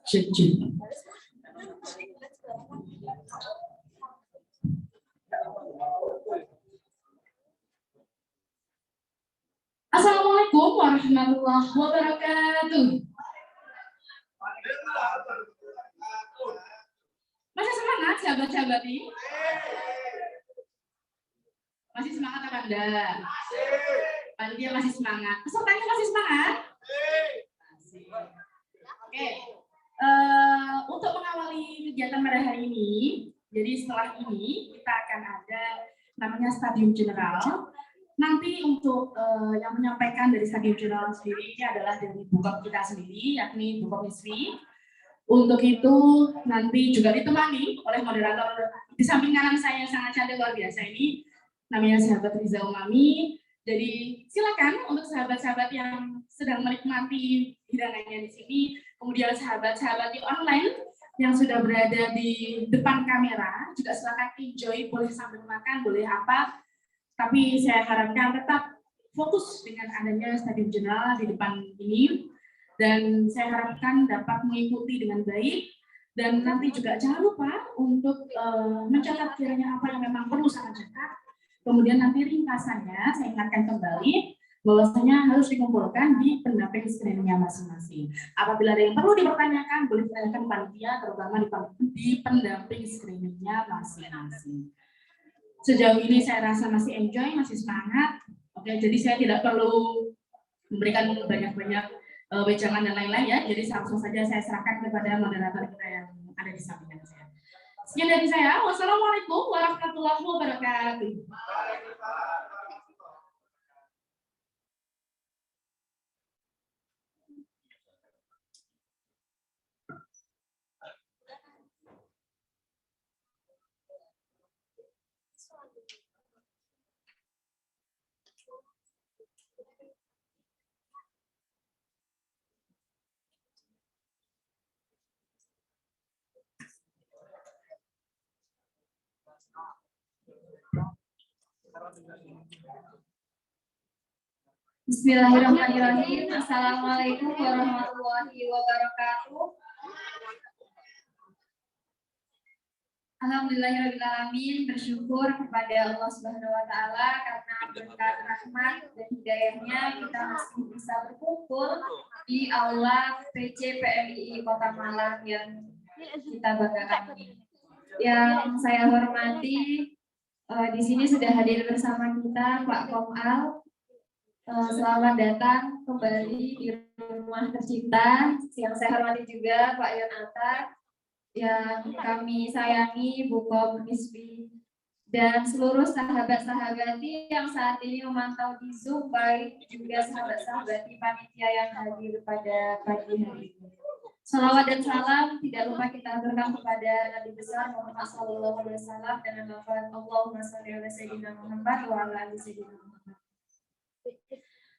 Cik. Assalamualaikum warahmatullahi wabarakatuh. Masih semangat sahabat-sahabat ini? Masih semangat apa enggak? Panitia masih semangat. Pesertanya masih semangat? Oke. Untuk mengawali kegiatan pada hari ini, jadi setelah ini kita akan ada namanya Stadium General. Nanti untuk yang menyampaikan dari Stadium General sendiri ini adalah dari Bukop kita sendiri, yakni Bukop Misri. Untuk itu nanti juga ditemani oleh moderator di samping kanan saya yang sangat cantik luar biasa ini, namanya sahabat Riza Umami. Jadi silakan untuk sahabat-sahabat yang sedang menikmati hidangannya di sini, kemudian sahabat-sahabat di online yang sudah berada di depan kamera juga silakan enjoy, boleh sambil makan, boleh apa. Tapi saya harapkan tetap fokus dengan adanya Stadium General di depan ini, dan saya harapkan dapat mengikuti dengan baik. Dan nanti juga jangan lupa untuk mencatat kiranya apa yang memang perlu saya catat. Kemudian nanti ringkasannya saya ingatkan kembali bahwasanya harus dikumpulkan di pendamping screening-nya masing-masing. Apabila ada yang perlu dipertanyakan, boleh ditanyakan panitia, terutama di pendamping screening-nya masing-masing. Sejauh ini saya rasa masih enjoy, masih semangat. Oke, jadi saya tidak perlu memberikan banyak-banyak wejangan dan lain-lain ya. Jadi langsung saja saya serahkan kepada moderator kita yang ada di samping saya. Sekian dari saya. Wassalamualaikum warahmatullahi wabarakatuh. Bismillahirrahmanirrahim. Assalamualaikum warahmatullahi wabarakatuh. Alhamdulillahirrahmanirrahim, bersyukur kepada Allah Subhanahu wa Ta'ala karena berkat rahmat dan hidayahnya kita masih bisa berkumpul di aula PC PMII Kota Malang yang kita banggakan ini. Yang saya hormati, di sini sudah hadir bersama kita Pak Komal. Selamat datang kembali di Rumah Tercipta. Yang saya hormati juga Pak Yonata, yang kami sayangi Bu Kom Nisbi, dan seluruh sahabat-sahabati yang saat ini memantau di Zoom, baik juga sahabat-sahabati panitia yang hadir pada pagi hari ini. Salawat dan salam tidak lupa kita aturkan kepada Nabi besar Muhammad SAW dengan lafaz Allahumma sholli ala sayyidina Muhammad wa ala ali sayyidina Muhammad.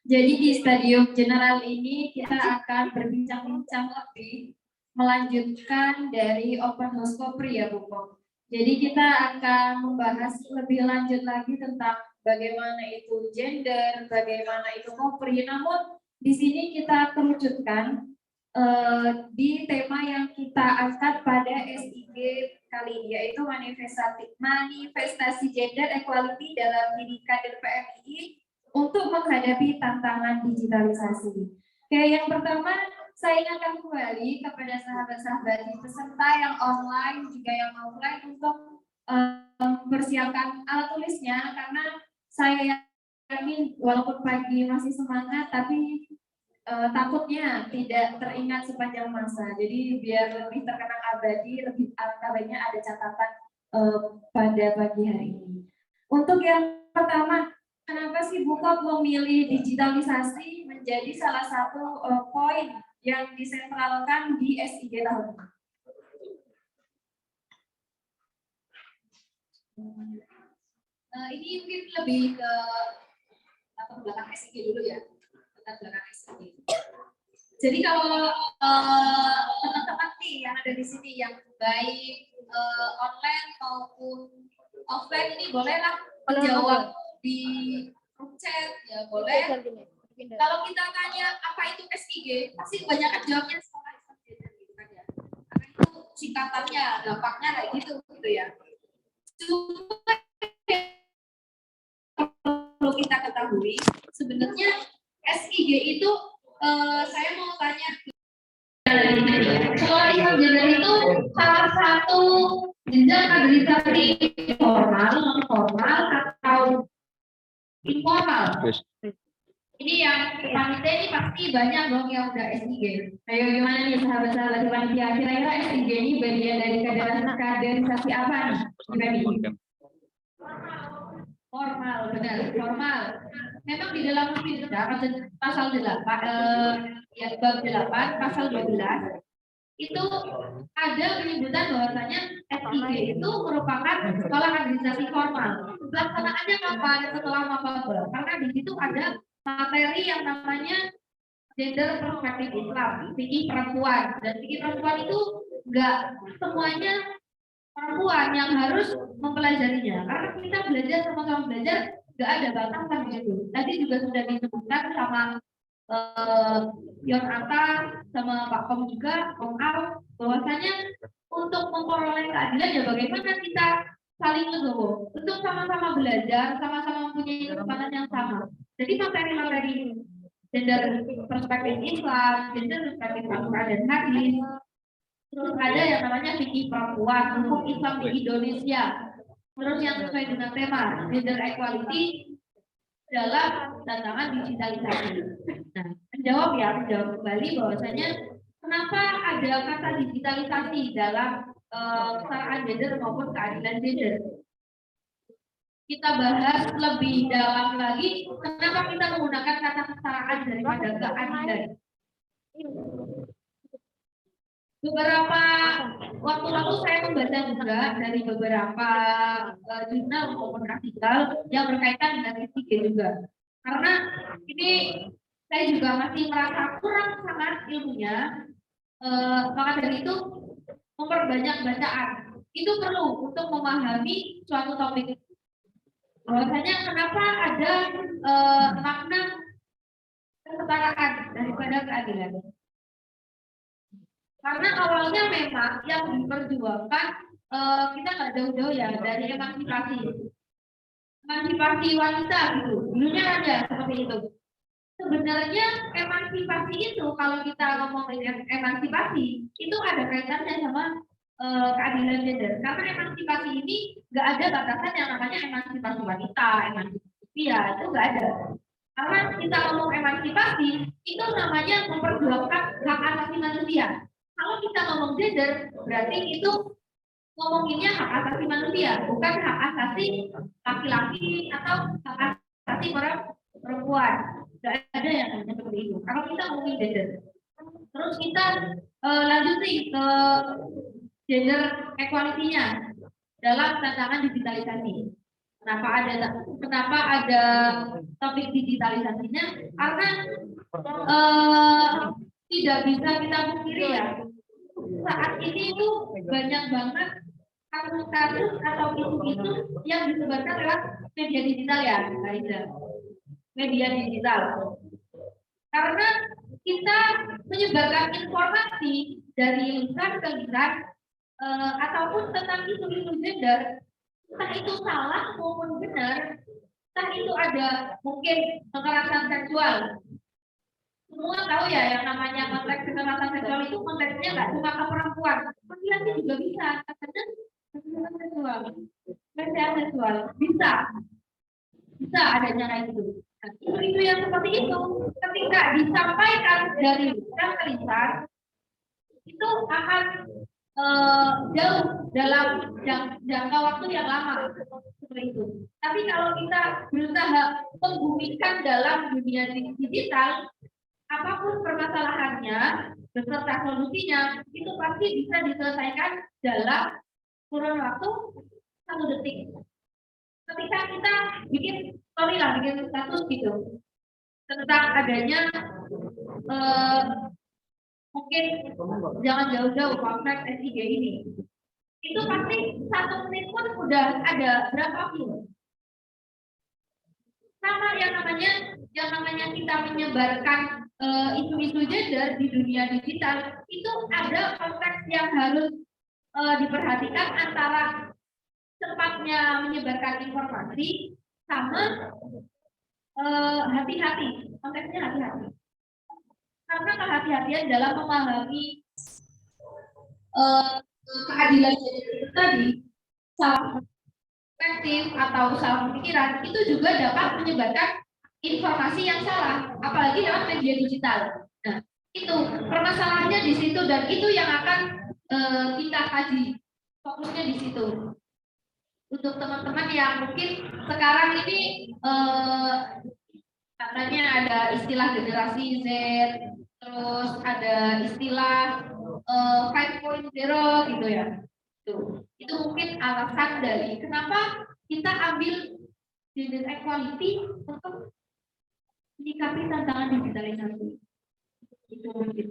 Jadi di Stadium General ini kita akan berbincang-bincang lebih melanjutkan dari Open House Kopri ya Bu Kom. Jadi kita akan membahas lebih lanjut lagi tentang bagaimana itu gender, bagaimana itu Kopri. Namun di sini kita kerucutkan di tema yang kita angkat pada SIG kali ini, yaitu manifestasi gender equality dalam pendidikan dan PMII untuk menghadapi tantangan digitalisasi. Oke, yang pertama saya ingatkan kembali kepada sahabat-sahabat peserta yang online juga yang offline untuk mempersiapkan alat tulisnya, karena saya yakin walaupun pagi masih semangat tapi takutnya tidak teringat sepanjang masa. Jadi biar lebih terkenang abadi, lebih baiknya ada catatan pada pagi hari ini. Untuk yang pertama, kenapa sih Bu Kom memilih digitalisasi menjadi salah satu poin yang disentralkan di SIG tahun ini? Ini mungkin lebih ke latar belakang SIG dulu ya, latar belakang SIG. Jadi kalau teman-teman nih yang ada di sini yang baik online maupun offline ini bolehlah menjawab di grup chat ya, boleh. Kalau kita tanya apa itu SIG, pasti kebanyakan jawabnya sekolah Islam gender gitu kan ya. Karena itu singkatannya, gampangnya kayak gitu ya. Cuma perlu kita ketahui, sebenarnya SIG itu saya mau tanya, sekolah Islam gender itu salah satu jenjang kaderisasi formal, non formal atau informal. Ini yang panitia ini pasti banyak dong yang udah SIG. Ayo gimana nih sahabat-sahabat di panitia, kira-kira SIG ini bagian dari kaderisasi apa nih? Formal, benar, formal. Memang di dalam pasal 8, ya bab 8, pasal 12 itu ada penyebutan bahwasanya SIG itu merupakan sekolah kaderisasi formal. Pelaksanaannya kapan? Setelah maba. Karena di situ ada materi yang namanya gender perspektif Islam, fikih perempuan, dan fikih perempuan itu enggak semuanya perempuan yang harus mempelajarinya, karena kita belajar sama-sama belajar, enggak ada batasan gitu. Tadi juga sudah disebutkan sama Yon Ata sama Pak Kom juga, Om Al, bahwasanya untuk memperoleh keadilan ya bagaimana kita saling legowo untuk sama-sama belajar, sama-sama mempunyai kesempatan yang sama. Jadi materi-materi gender perspektif Islam, gender perspektif Al-Quran dan hadis, terus ada yang namanya fikih perempuan, hukum Islam di Indonesia, terus yang sesuai dengan tema gender equality dalam tantangan digitalisasi. Nah, menjawab kembali bahwasanya kenapa ada kata digitalisasi dalam kesetaraan gender maupun keadilan gender. Kita bahas lebih dalam lagi, kenapa kita menggunakan kata kesetaraan daripada keadilan. Beberapa waktu lalu saya membaca juga dari beberapa jurnal maupun artikel yang berkaitan dengan SIG juga. Karena ini saya juga masih merasa kurang sangat ilmunya, maka dari itu memperbanyak bacaan. Itu perlu untuk memahami suatu topik. Bahwasanya kenapa ada makna kesetaraan daripada keadilan. Karena awalnya memang yang diperjuangkan kita nggak jauh-jauh ya dari emansipasi. Emansipasi wanita gitu. Dulunya ada seperti itu. Sebenarnya emansipasi itu kalau kita ngomong dengan emansipasi itu ada kaitannya sama keadilan gender. Karena emansipasi ini nggak ada batasan yang namanya emansipasi wanita, emansipasi pria itu nggak ada. Karena kita ngomong emansipasi itu namanya memperjuangkan hak asasi manusia. Kalau kita ngomong gender berarti itu ngomonginnya hak asasi manusia, bukan hak asasi laki-laki atau hak asasi perempuan. Tidak ada yang namanya seperti itu. Kalau kita ngomongin gender, terus kita lanjut nih ke gender equality-nya dalam tantangan digitalisasi. Kenapa ada topik digitalisasinya? Karena tidak bisa kita pungkiri ya. Saat ini itu banyak banget kasus-kasus atau isu-isu yang disebarkan lewat media digital ya, Kaiza. Media digital. Karena kita menyebarkan informasi dari lisan ke lisan ataupun tentang isu-isu gender, entah itu salah maupun benar, entah itu ada mungkin kekerasan seksual. Semua tahu ya yang namanya konteks kekerasan seksual itu konteksnya nggak cuma ke perempuan, laki-laki juga bisa. Karena kekerasan seksual, pelecehan seksual bisa adanya kayak gitu. Nah, itu yang seperti itu ketika disampaikan dari lisan ke lisan itu akan jauh dalam jangka waktu yang lama seperti itu. Tapi kalau kita berusaha membumikan dalam dunia digital, apapun permasalahannya beserta solusinya itu pasti bisa diselesaikan dalam kurun waktu 1 detik. Ketika kita bikin status gitu tentang adanya mungkin jangan jauh-jauh konteks SIG ini, itu pasti 1 menit pun udah ada berapa view. Sama yang namanya kita menyebarkan isu-isu gender di dunia digital itu ada konteks yang harus diperhatikan antara cepatnya menyebarkan informasi sama hati-hati, konteksnya hati-hati. Karena kehati-hatian dalam memahami keadilan gender itu tadi, salah perspektif atau salah pemikiran itu juga dapat menyebarkan informasi yang salah, apalagi lewat media digital. Nah, itu permasalahannya di situ dan itu yang akan kita kaji, fokusnya di situ. Untuk teman-teman yang mungkin sekarang ini katanya ada istilah generasi Z, terus ada istilah 5.0 gitu ya. Itu mungkin alasan dari kenapa kita ambil gender equality untuk menyikapi tantangan digitalisasi. Itu mungkin.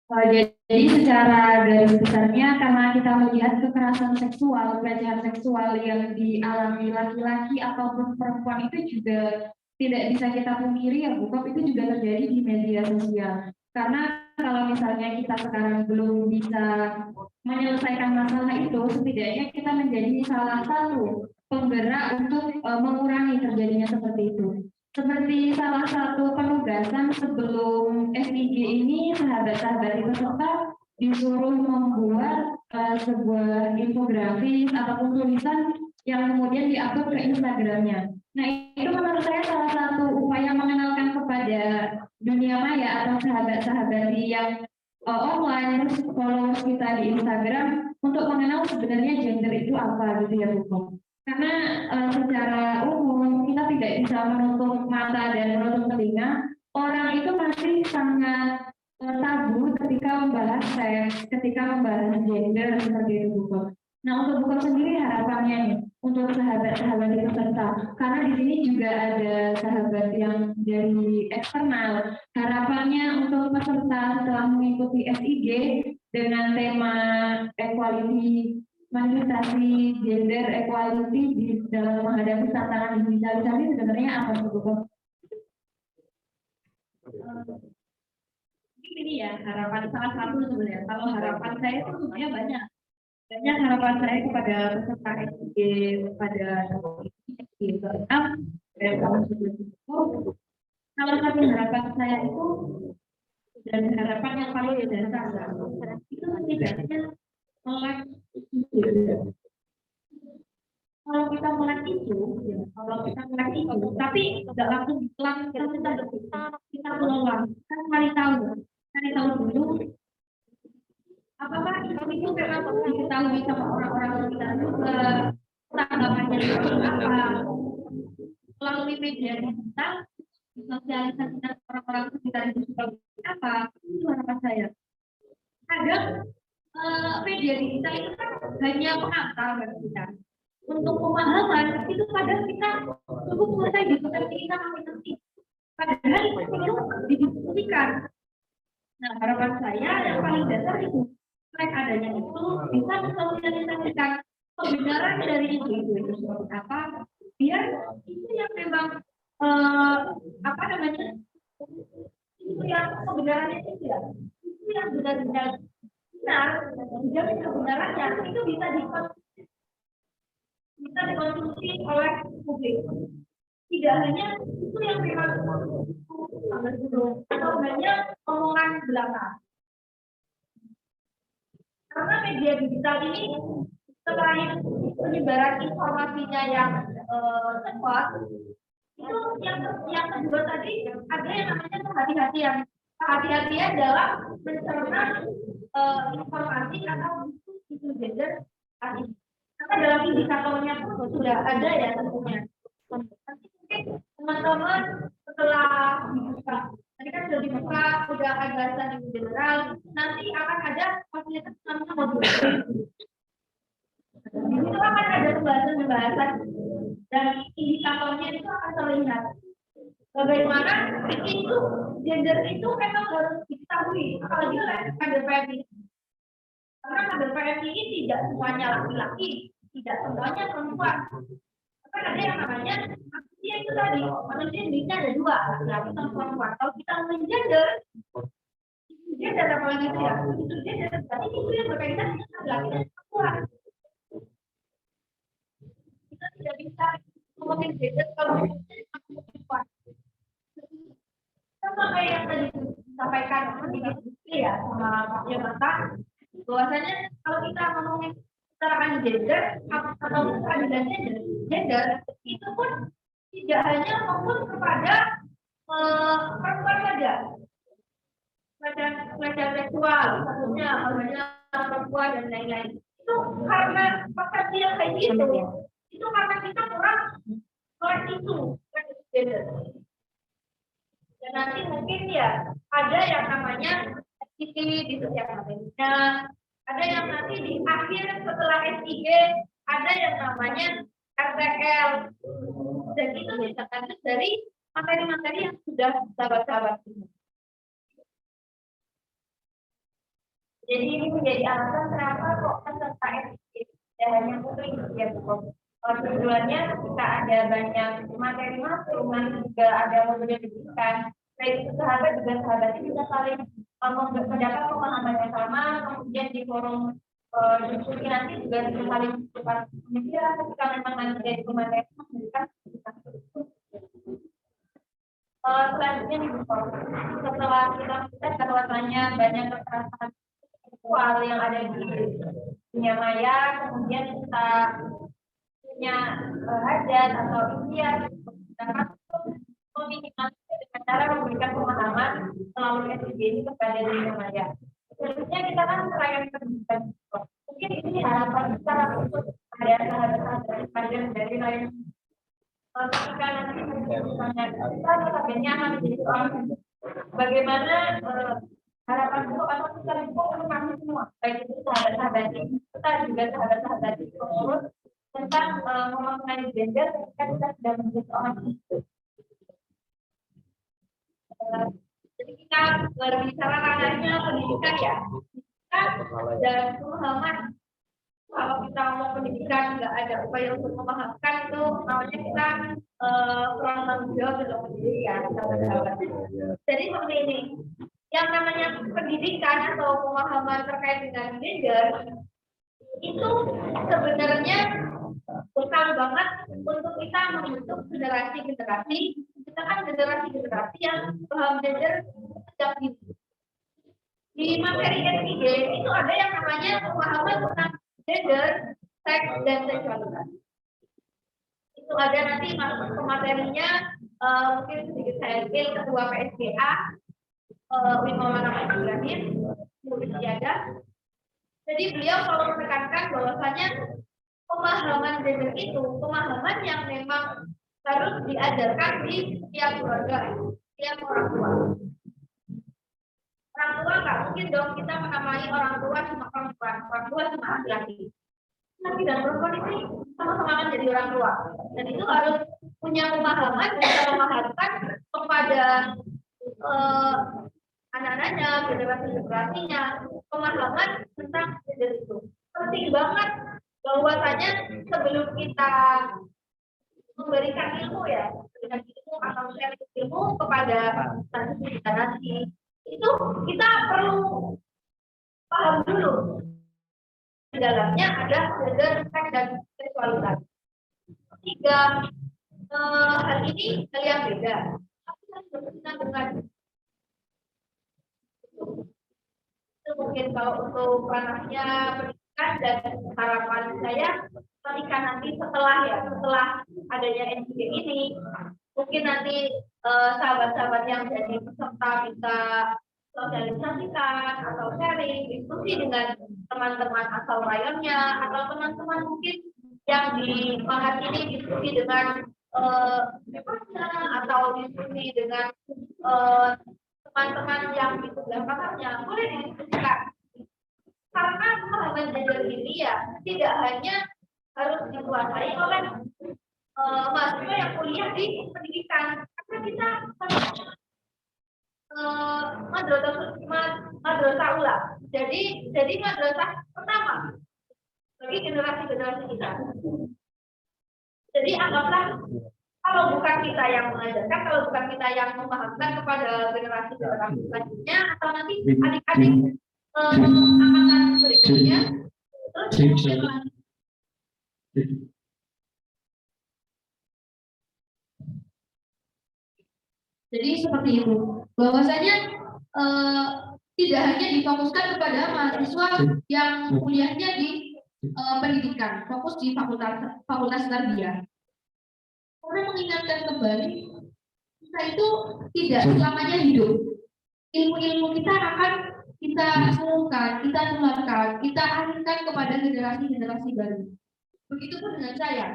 Jadi secara garis besarnya karena kita melihat kekerasan seksual, pelecehan seksual yang dialami laki-laki ataupun perempuan itu juga tidak bisa kita pungkiri ya Bu, itu juga terjadi di media sosial. Karena kalau misalnya kita sekarang belum bisa menyelesaikan masalah itu, setidaknya kita menjadi salah satu penggerak untuk mengurangi terjadinya seperti itu. Seperti salah satu penugasan sebelum SIG ini, sahabat-sahabat peserta disuruh membuat sebuah infografis ataupun tulisan yang kemudian diupload ke Instagramnya. Nah, itu menurut saya salah satu upaya mengenalkan kepada dunia maya atau sahabat-sahabat yang online, terus followers kita di Instagram untuk mengenal sebenarnya gender itu apa gitu ya Bu. Karena secara umum kita tidak bisa menutup mata dan menutup telinga, orang itu masih sangat tabu ketika membahas seks, ketika membahas gender seperti itu Bu. Nah, untuk buku sendiri harapannya nih untuk sahabat-sahabat di peserta, karena di sini juga ada sahabat yang dari eksternal. Harapannya untuk peserta setelah mengikuti SIG dengan tema equality, manifestasi gender equality di dalam menghadapi tantangan digitalisasi sebenarnya apa Bu? Ini ya harapan salah satu sebenarnya. Kalau harapan saya itu sebenarnya banyak. Banyak harapan saya kepada peserta SIG pada tahun dan tahun sebelumnya. Salah satu harapan saya itu dan harapan yang paling dasar itu setidaknya melek. Kalau kita melek itu, tapi nggak langsung pulang kita menolak. Kan cari tahu dulu. Apakah itu memang diketahui sama orang-orang sekitar juga, tanggapannya seperti apa, melalui media digital, sosialisasikan orang-orang sekitar itu seperti apa, itu harapan saya. Kadang media digital itu kan hanya pengantar bagi kita. Untuk pemahaman itu kadang kita cukup selesai diskusi kita nanti. Padahal itu didiskusikan. Nah, harapan saya yang paling dasar itu selain adanya itu bisa mensosialisasikan kebenaran dari itu seperti apa, biar itu yang memang apa namanya, itu yang kebenarannya itu yang benar-benar benar, jadi kebenarannya itu bisa dikonsumsi oleh publik. Tidak hanya itu yang memang atau hanya omongan belaka. Karena media digital ini selain penyebaran informasinya yang cepat, itu yang kedua tadi ada yang namanya kehati-hatian. Kehati-hatian dalam mencerna informasi atau isu gender tadi. Karena dalam indikatornya pun sudah ada ya tentunya. Nanti mungkin teman-teman setelah dibuka, tadi kan sudah dibuka, sudah ada bahasan yang general, nanti akan ada fasilitas namanya modul. Itu akan ada pembahasan dan indikatornya itu akan terlihat. Bagaimana itu gender itu memang harus diketahui, apalagi oleh kader PMI. Karena kader PMI ini tidak semuanya laki-laki, tidak semuanya perempuan. Kan ada yang namanya manusia itu tadi, manusia jenisnya ada dua, laki-laki dan perempuan. Kalau kita menggender, gender apalagi itu ya, itu gender, berarti itu yang berkaitan dengan laki dan perempuan. Kita tidak bisa ngomongin gender kalau perempuan. Sama kayak yang tadi disampaikan di diskusi ya sama Pak Yamata, bahwasanya kalau kita ngomongin kesetaraan gender atau keadilan gender itu pun tidak hanya fokus kepada perempuan saja, pelecehan seksual, satunya namanya perempuan dan lain-lain. Itu karena persepsi yang kayak gitu, itu karena kita kurang melek isu gender. Dan nanti mungkin ya ada yang namanya SIG di setiap media, ada yang nanti di akhir setelah SIG ada yang namanya RTL, dan itu disebutkan dari materi-materi yang sudah sahabat-sahabat ini. Jadi ini menjadi alasan kenapa kok peserta SIG tidak hanya putri ya Bu. Sebenarnya jika ada banyak materi masuk, nanti juga ada modul yang diberikan, baik itu sahabat juga sahabat ini bisa saling mendapat pemahaman yang sama, kemudian di forum diskusi nanti juga bisa saling cepat menyediakan ketika memang nanti dari materi memberikan selanjutnya di forum. Setelah kita bahwasanya banyak kekerasan seksual yang ada di dunia maya, kemudian kita punya hajat atau impian dapat meminimalisir dengan cara memberikan pemahaman melalui SIG ini kepada dunia maya. Selanjutnya kita kan selain pendidikan, mungkin ini harapan kita untuk ada sahabat-sahabat dari lain. Ketika nanti misalnya kita notabene akan menjadi soal bagaimana harapan itu atau kita untuk kami semua, baik itu sahabat-sahabat kita juga sahabat-sahabat pengurus tentang mengenai gender ketika kita sudah menjadi orang itu. Jadi kita berbicara ranahnya pendidikan ya. Kita dan pemahaman. Kalau kita mau pendidikan nggak ada upaya untuk memahamkan itu, namanya kita kurang tanggung jawab dalam pendidikan. Jadi seperti ini. Yang namanya pendidikan atau pemahaman terkait dengan gender itu sebenarnya bekal banget untuk kita membentuk generasi-generasi. Kita kan generasi-generasi yang paham gender sejak dini. Di materi SIG itu ada yang namanya pemahaman tentang gender, seks, dan seksualitas. Itu ada nanti masuk ke materinya, mungkin sedikit saya spill ketua PSGA, Wimawara Ibrahim, Mulyada. Jadi beliau selalu menekankan bahwasanya pemahaman gender itu pemahaman yang memang harus diajarkan di setiap keluarga, setiap orang tua. Orang tua nggak mungkin dong kita menamai orang tua cuma perempuan, orang tua cuma laki-laki. Laki dan perempuan ini sama-sama kan jadi orang tua. Dan itu harus punya pemahaman, bisa memahamkan kepada anak-anaknya, generasi-generasinya, pemahaman tentang gender itu. Penting banget bahwasanya sebelum kita memberikan ilmu ya, dengan ilmu atau sharing ilmu kepada generasi itu kita perlu paham dulu di dalamnya ada gender, seks, dan seksualitas. Tiga hal ini hal yang beda. Tapi kan berkaitan dengan itu mungkin kalau untuk ranahnya pendidikan dan harapan saya ketika nanti setelah adanya NCG ini mungkin nanti sahabat-sahabat yang jadi peserta bisa sosialisasikan atau sharing diskusi dengan teman-teman asal rayonnya atau teman-teman mungkin yang di Mahat ini diskusi dengan atau diskusi dengan teman-teman yang di sebelah kamarnya boleh didiskusikan karena pemahaman gender ini ya tidak hanya harus dikuasai oleh mahasiswa yang kuliah di pendidikan karena kita madrasah ulang jadi madrasah pertama bagi generasi-generasi kita. Jadi anggaplah kalau bukan kita yang mengajarkan, kalau bukan kita yang memahamkan kepada generasi-generasi selanjutnya atau nanti adik-adik angkatan berikutnya terus jadi seperti itu bahwasanya tidak hanya difokuskan kepada mahasiswa yang kuliahnya di pendidikan, fokus di fakultas tarbiyah. Orang mengingatkan kembali kita itu tidak selamanya hidup. Ilmu-ilmu kita akan kita salurkan, kita tularkan, kita alihkan kepada generasi-generasi baru. Begitupun dengan saya.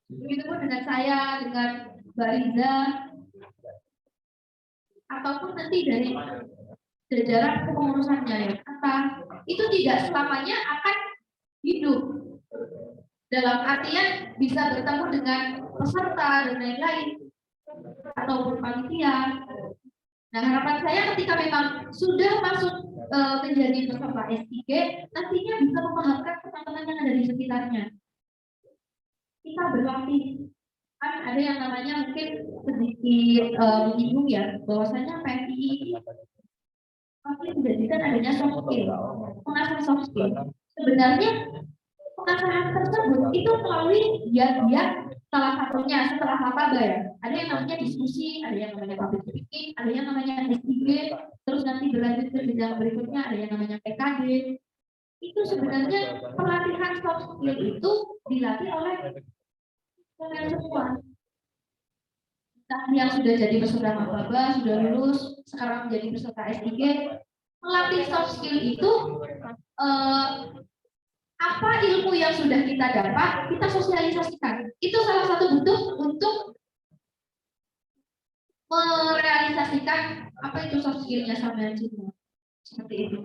Begitupun dengan saya, dengan Mbak Riza, ataupun nanti dari jajaran kepengurusannya yang akan itu tidak selamanya akan hidup dalam artian bisa bertemu dengan peserta dan lain-lain ataupun panitia. Nah harapan saya ketika memang sudah masuk menjadi peserta S3 nantinya bisa memahamkan teman-teman yang ada di sekitarnya. Kita berlatih. Kan ada yang namanya mungkin sedikit menyinggung ya bahwasanya PMI pasti menjadikan adanya soft skill, mengasah soft skill. Sebenarnya pengasahan tersebut itu melalui giat-giat salah satunya setelah maba ya. Ada yang namanya diskusi, ada yang namanya public speaking, ada yang namanya S3, terus nanti berlanjut ke jenjang berikutnya ada yang namanya PKD. Itu sebenarnya pelatihan soft skill itu dilatih oleh kalian semua. Entah yang sudah jadi peserta maba, sudah lulus, sekarang menjadi peserta S3, melatih soft skill itu apa ilmu yang sudah kita dapat, kita sosialisasikan. Itu salah satu bentuk untuk merealisasikan apa itu soft skill-nya sampai semua. Seperti itu.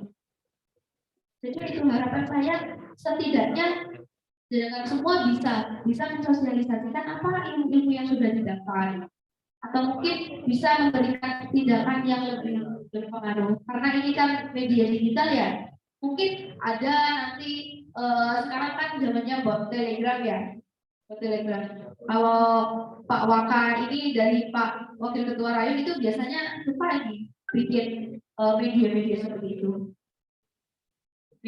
Jadi itu harapan saya setidaknya dengan semua bisa mensosialisasikan apa ilmu-ilmu yang sudah didapat. Atau mungkin bisa memberikan tindakan yang lebih berpengaruh. Karena ini kan media digital ya. Mungkin ada nanti sekarang kan zamannya bot Telegram ya. Bot Telegram. Kalau Pak Waka ini dari Pak Wakil Ketua Rayon itu biasanya lupa lagi bikin media-media seperti itu.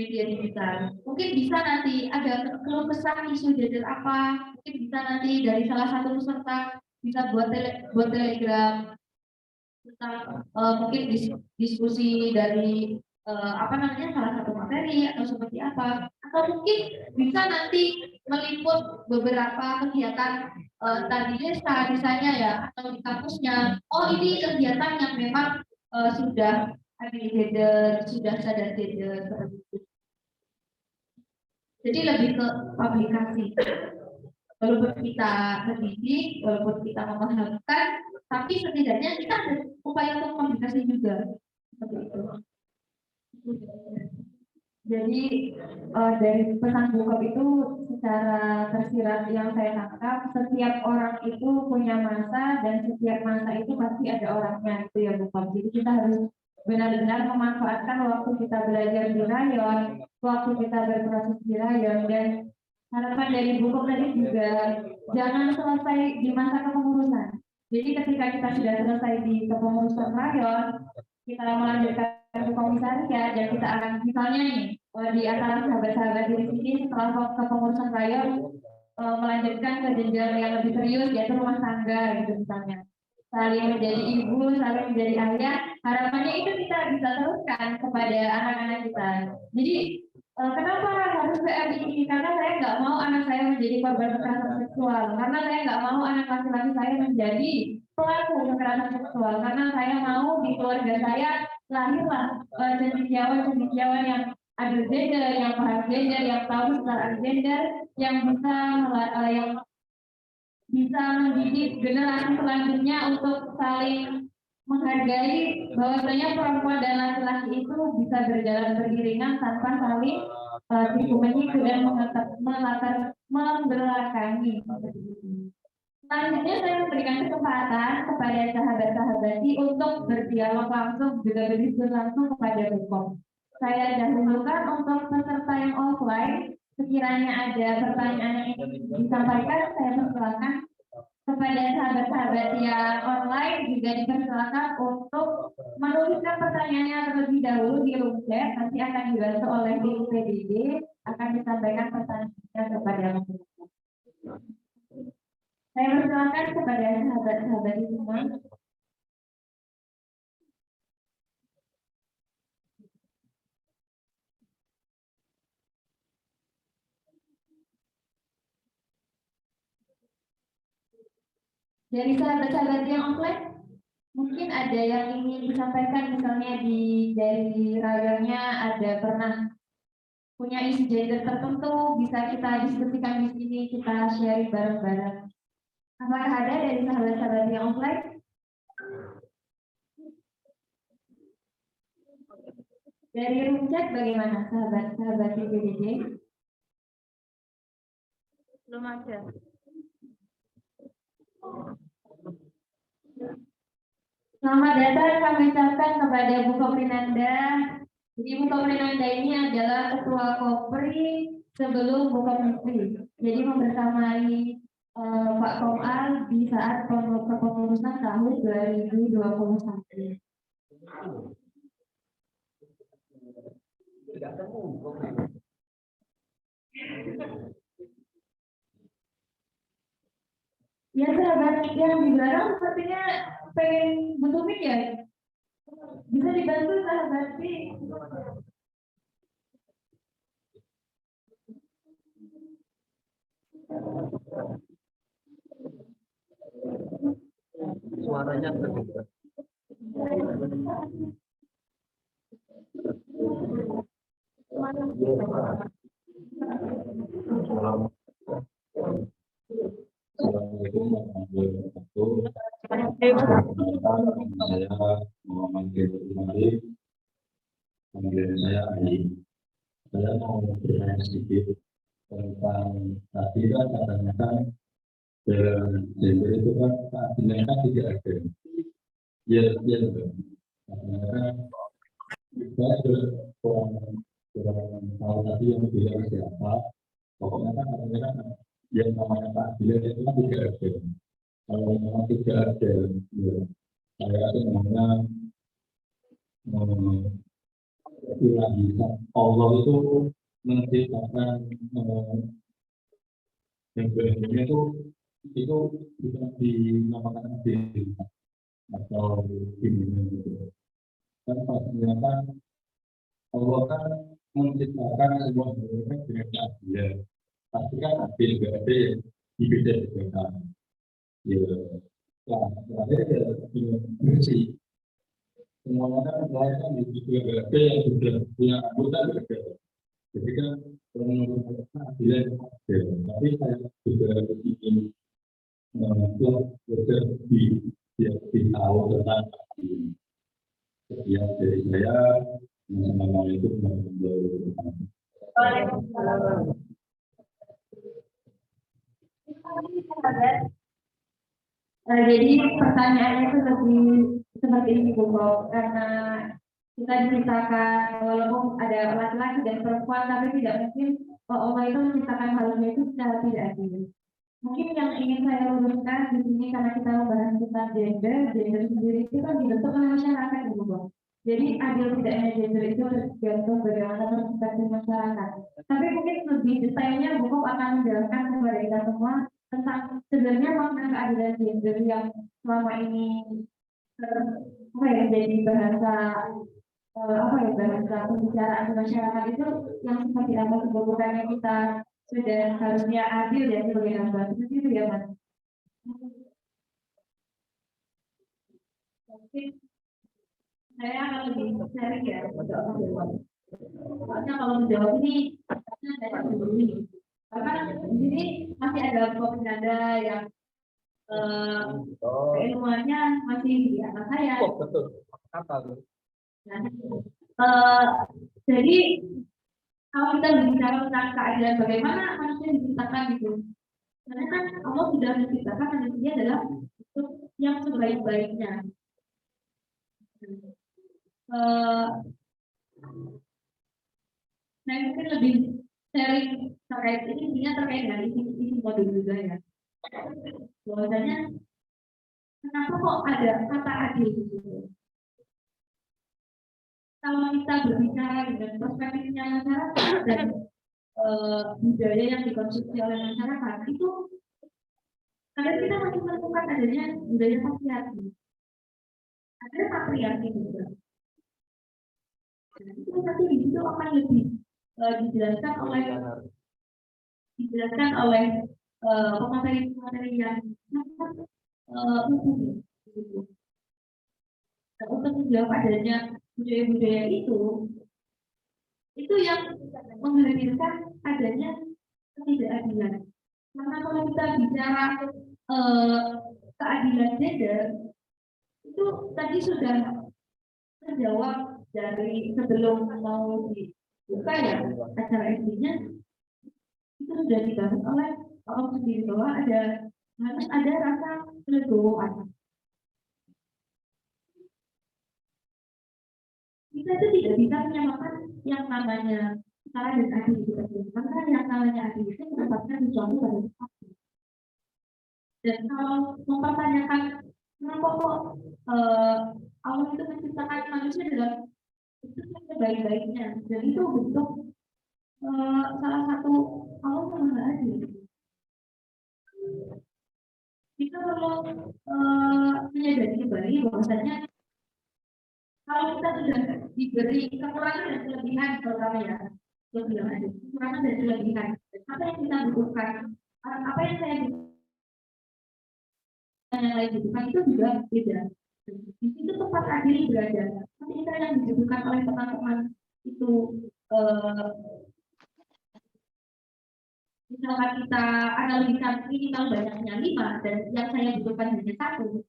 media digital. Mungkin bisa nanti ada keluh kesah isu gender apa, mungkin bisa nanti dari salah satu peserta bisa buat telegram tentang mungkin diskusi dari apa namanya salah satu materi atau seperti apa, atau mungkin bisa nanti meliput beberapa kegiatan tadi desa misalnya ya, atau di kampusnya. Oh, ini kegiatan yang memang sudah ada gender, sudah sadar gender seperti itu. Jadi lebih ke publikasi. Walaupun kita mendidik, walaupun kita memahamkan, tapi setidaknya kita ada upaya untuk publikasi juga. Seperti itu. Jadi dari pesan Bukop itu secara tersirat yang saya tangkap, setiap orang itu punya masa dan setiap masa itu pasti ada orangnya, itu ya Bukop. Jadi kita harus benar-benar memanfaatkan waktu kita belajar di rayon, waktu kita berproses di rayon, dan harapan dari Bukop tadi juga jangan selesai di masa kepengurusan. Jadi ketika kita sudah selesai di kepengurusan rayon, kita melanjutkan ke komisariat dan kita akan misalnya nih di antara sahabat-sahabat di sini setelah kepengurusan rayon melanjutkan ke jenjang yang lebih serius yaitu rumah tangga gitu misalnya. Saling menjadi ibu, saling menjadi ayah, harapannya itu kita bisa teruskan kepada anak-anak kita. Jadi kenapa harus PMI? Karena saya nggak mau anak saya menjadi korban kekerasan seksual, karena saya nggak mau anak laki-laki saya menjadi pelaku kekerasan seksual, karena saya mau di keluarga saya lahirlah cendekiawan yang ada gender, yang paham gender, yang tahu tentang gender, yang bisa mendidik generasi selanjutnya untuk saling menghargai bahwasanya perempuan dan laki-laki itu bisa berjalan beriringan tanpa saling tipu menipu dan membelakangi. Selanjutnya saya memberikan kesempatan kepada sahabat-sahabati untuk berdialog langsung juga berdiskusi langsung kepada Bukop. Saya dahulukan untuk peserta yang offline. Sekiranya ada pertanyaan yang ingin disampaikan, saya persilakan. Kepada sahabat-sahabat yang online juga dipersilakan untuk menuliskan pertanyaannya terlebih dahulu di room chat. Nanti akan dibantu oleh tim PDD, akan disampaikan pertanyaannya kepada masyarakat. Saya persilakan kepada sahabat-sahabat di semua. Dari sahabat-sahabat yang offline, mungkin ada yang ingin disampaikan, misalnya dari rayonnya ada pernah punya isu gender tertentu, bisa kita diskusikan di sini, kita share bareng-bareng. Apakah ada dari sahabat-sahabat yang offline? Dari room chat bagaimana sahabat-sahabat di PDD? Belum ada. Selamat datang kami ucapkan kepada Bu Koprinanda. Jadi Bu Koprinanda ini adalah ketua Kopri sebelum Bu Kopri. Jadi membersamai Pak Komal di saat kepengurusan tahun 2021. Ya sahabat yang di belakang sepertinya pengen butuh mic ya? Bisa dibantu sahabat sih. Suaranya terdengar. Assalamualaikum warahmatullahi wabarakatuh. Saya Muhammad Malik. Panggilan saya Ali. Saya mau bertanya sedikit tentang tadi kan katanya kan gender itu kan keadilan kan tidak ada. Iya betul. Katanya kan kita kurang tahu tadi yang bilang siapa. Pokoknya kan katanya kan yang namanya keadilan itu kan tidak ada. Kalau memang tidak ada, ya, saya itu namanya lagi Allah itu menciptakan yang berbeda itu bukan dinamakan adil atau gimana gitu. Kan pastinya kan Allah kan menciptakan sebuah hubungan dengan keadilan. Pasti kan adil gak ada yang dibeda-bedakan. Ya, lah, terakhir ya bersih. Semuanya kan melahirkan di situ gak ada yang sudah punya anggota berbeda. Jadi kan menurut keadilan adil. Tapi saya juga ingin belajar di tahu tentang adil. Sekian dari saya. Assalamualaikum warahmatullahi wabarakatuh. Jadi pertanyaannya itu lebih seperti ini Bu Bob, karena kita diceritakan walaupun ada laki-laki dan perempuan, tapi tidak mungkin Allah itu menciptakan halnya itu secara tidak adil. Mungkin yang ingin saya luruskan di sini karena kita membahas tentang gender sendiri itu kan dibentuk oleh masyarakat Bu Bob. Jadi adil tidaknya gender itu tergantung bagaimana persepsi masyarakat. Tapi mungkin lebih detailnya Bu Bob akan menjelaskan kepada kita semua tentang sebenarnya makna keadilan gender yang selama ini jadi bahasa bahasa pembicaraan di masyarakat itu yang seperti apa kebutuhannya kita sudah harusnya adil dan sebagai hamba itu ya Mas. Mungkin saya akan lebih sharing ya soalnya kalau menjawab ini saya dulu ini karena di sini masih ada pemirsa yang keilmuannya masih di atas saya. Betul. Nah, jadi kalau kita berbicara tentang keadilan bagaimana manusia diciptakan gitu, karena kan Allah sudah menciptakan manusia adalah yang sebaik-baiknya. Saya mungkin lebih sharing terkait ini, intinya terkait dengan isi modul juga ya. Bahwasanya kenapa kok ada kata adil di situ? Kalau kita berbicara dengan perspektifnya masyarakat dan budaya yang dikonsumsi oleh masyarakat itu, kadang kita masih menemukan adanya budaya patriarki. Ada patriarki juga. Nah, itu nanti di situ akan lebih dijelaskan oleh pemateri yang umum. Nah, untuk menjawab adanya budaya-budaya itu yang menghadirkan adanya ketidakadilan. Karena kalau kita bicara keadilan gender itu tadi sudah terjawab dari sebelum mau dibuka ya acara intinya itu sudah dibahas oleh Om sendiri bahwa harus ada rasa kelegowoan. Kita itu tidak bisa menyamakan yang namanya setara dan adil itu karena yang namanya adil itu mendapatkan sesuatu pada sesuatu. Dan kalau mempertanyakan kenapa kok Allah itu menciptakan manusia dalam itu sebaik-baiknya, dan itu bentuk salah satu Allah yang maha adil. Kita perlu menyadari kembali bahwasanya kalau kita sudah diberi kekurangan dan kelebihan, terutama ya, kekurangan dan kelebihan, apa yang kita butuhkan, apa yang saya butuhkan, yang lain butuhkan itu juga beda. Di situ tempat adil berada. Ketika yang dibutuhkan oleh teman-teman itu, misalkan kita analisis ini kalau banyaknya 5 dan yang saya butuhkan hanya 1.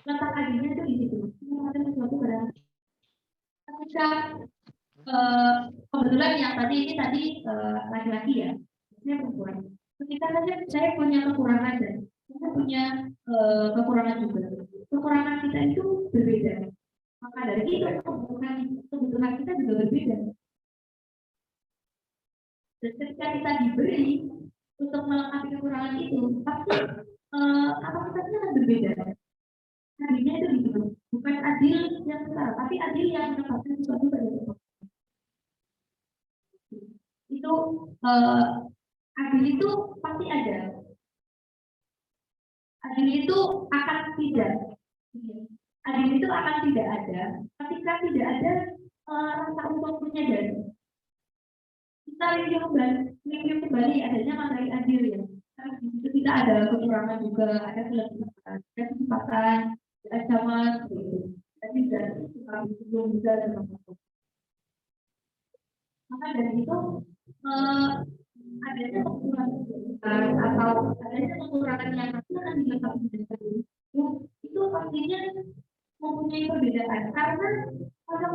Letak adilnya itu di situ. Ada sesuatu pada ketika kebetulan yang tadi laki-laki ya, saya perempuan. Ketika saja saya punya kekurangan dan saya punya kekurangan juga. Kekurangan kita itu berbeda. Maka dari itu kebutuhan kita juga berbeda. Dan ketika kita diberi untuk melengkapi kekurangan itu, pasti kapasitasnya akan berbeda. Adilnya itu gitu, bukan adil yang setara, tapi adil yang mendapatkan sesuatu pada sesuatu. adil itu pasti ada. Adil itu akan tidak. Adil itu akan tidak ada ketika tidak ada rasa untuk menyadari. Kita review kembali adanya materi adil ya. Karena di situ kita ada kekurangan juga, ada kelemahan, ada kesempatan, ada ancaman, seperti itu. Tapi dari itu kami belum bisa dan maka dari itu adanya kekurangan atau adanya kekurangan yang nanti akan dilengkapi dengan itu pastinya mempunyai perbedaan karena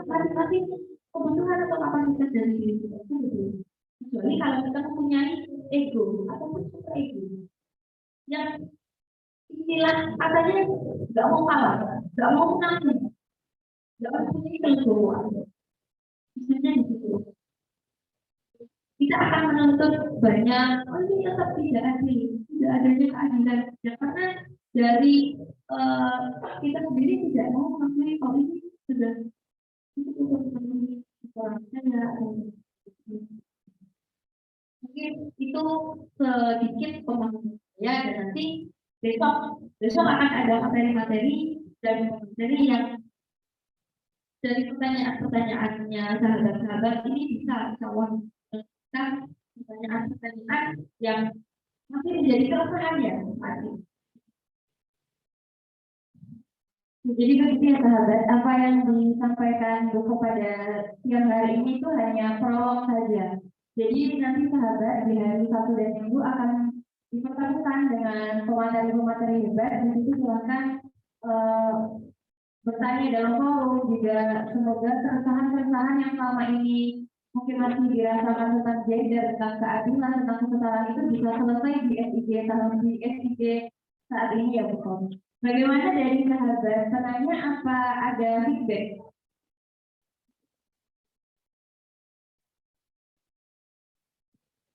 masing-masing kebutuhan atau kapasitas dari diri kita itu berbeda. Kecuali kalau kita mempunyai ego ataupun super ego yang istilah katanya nggak mau kalah, nggak mau menang, nggak mempunyai kelegowoan. Misalnya di situ kita akan menuntut banyak, oh ini tetap tidak adil, tidak adanya keadilan. Ya, karena dari kita sendiri tidak mau mengakui kalau ini sudah cukup memenuhi kekurangannya. Mungkin itu sedikit pemahaman ya, dan nanti besok akan ada materi-materi dan materi yang dari pertanyaan-pertanyaannya sahabat-sahabat ini bisa pertanyaan-pertanyaan yang masih menjadi keresahan ya. Jadi begitu ya sahabat, apa yang disampaikan buku pada siang hari ini itu hanya prolog saja. Jadi nanti sahabat di hari Sabtu dan Minggu akan dipertemukan dengan pemateri-pemateri hebat. Di situ silakan bertanya dalam forum, juga semoga keresahan-keresahan yang selama ini mungkin masih dirasakan tentang gender, tentang keadilan, tentang kesetaraan itu bisa selesai di SIG saat ini ya Bu. Bagaimana dari sahabat? Penanya apa ada feedback?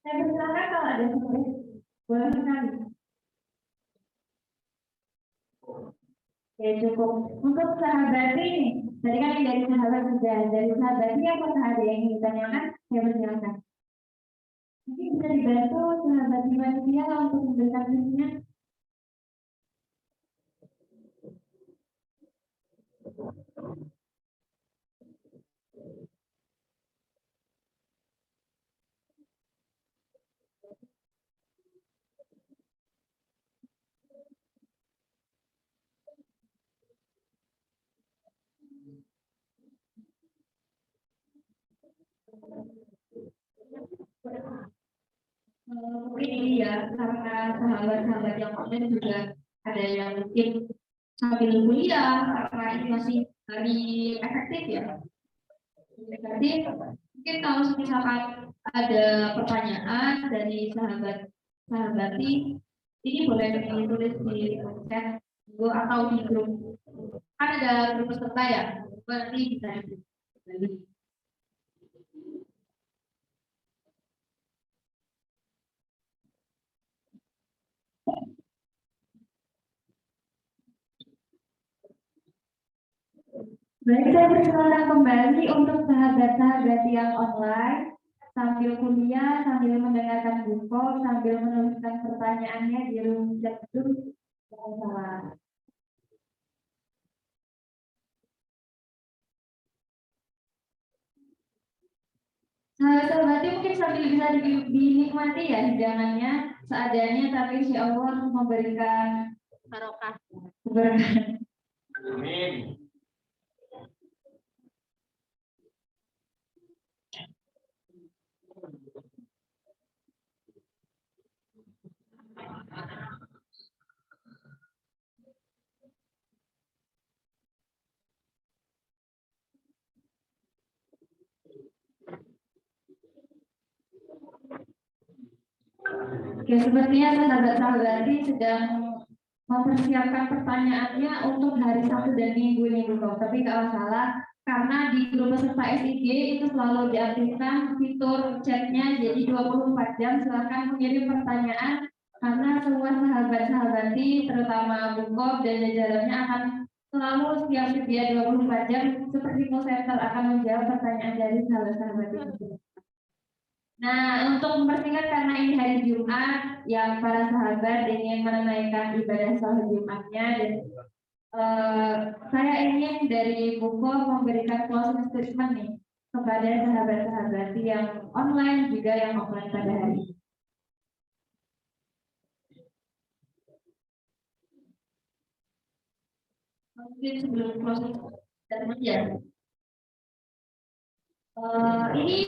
Saya persilakan kalau ada feedback, boleh sekali. Ya cukup. Untuk sahabat ini, tadi kan dari sahabat sudah, dari sahabat ini apa sahabat yang ingin ditanyakan? Saya persilakan. Mungkin bisa dibantu sahabat Dimanusia untuk memberikan visinya. Mungkin ini ya, karena sahabat-sahabat yang online juga ada yang mungkin sambil kuliah, karena ini masih hari efektif ya. Jadi mungkin kalau misalkan ada pertanyaan dari sahabat ini boleh ditulis di chat atau di grup. Kan ada grup peserta ya, berarti bisa ditulis. Baik, saya persilakan kembali untuk sahabat-sahabat yang online sambil kuliah, sambil mendengarkan buku, sambil menuliskan pertanyaannya di room chat itu. Sahabat-sahabat mungkin sambil bisa dinikmati ya hidangannya seadanya, tapi insya Allah memberikan barokah. Amin. Oke, sepertinya sahabat-sahabat sedang mempersiapkan pertanyaannya untuk hari Sabtu dan Minggu ini dulu. Tapi kalau salah, karena di grup peserta SIG itu selalu diaktifkan fitur chatnya, jadi 24 jam silakan mengirim pertanyaan karena semua sahabat-sahabat terutama Bukob dan jajarannya akan selalu siap sedia 24 jam seperti call center akan menjawab pertanyaan dari sahabat-sahabat itu. Nah, untuk mempersingkat karena ini hari Jumat, yang para sahabat ingin menunaikan ibadah sholat Jumatnya, dan saya ingin dari buku memberikan closing statement nih kepada sahabat-sahabat yang online juga yang offline pada hari ini. Mungkin sebelum closing statement ya. Ini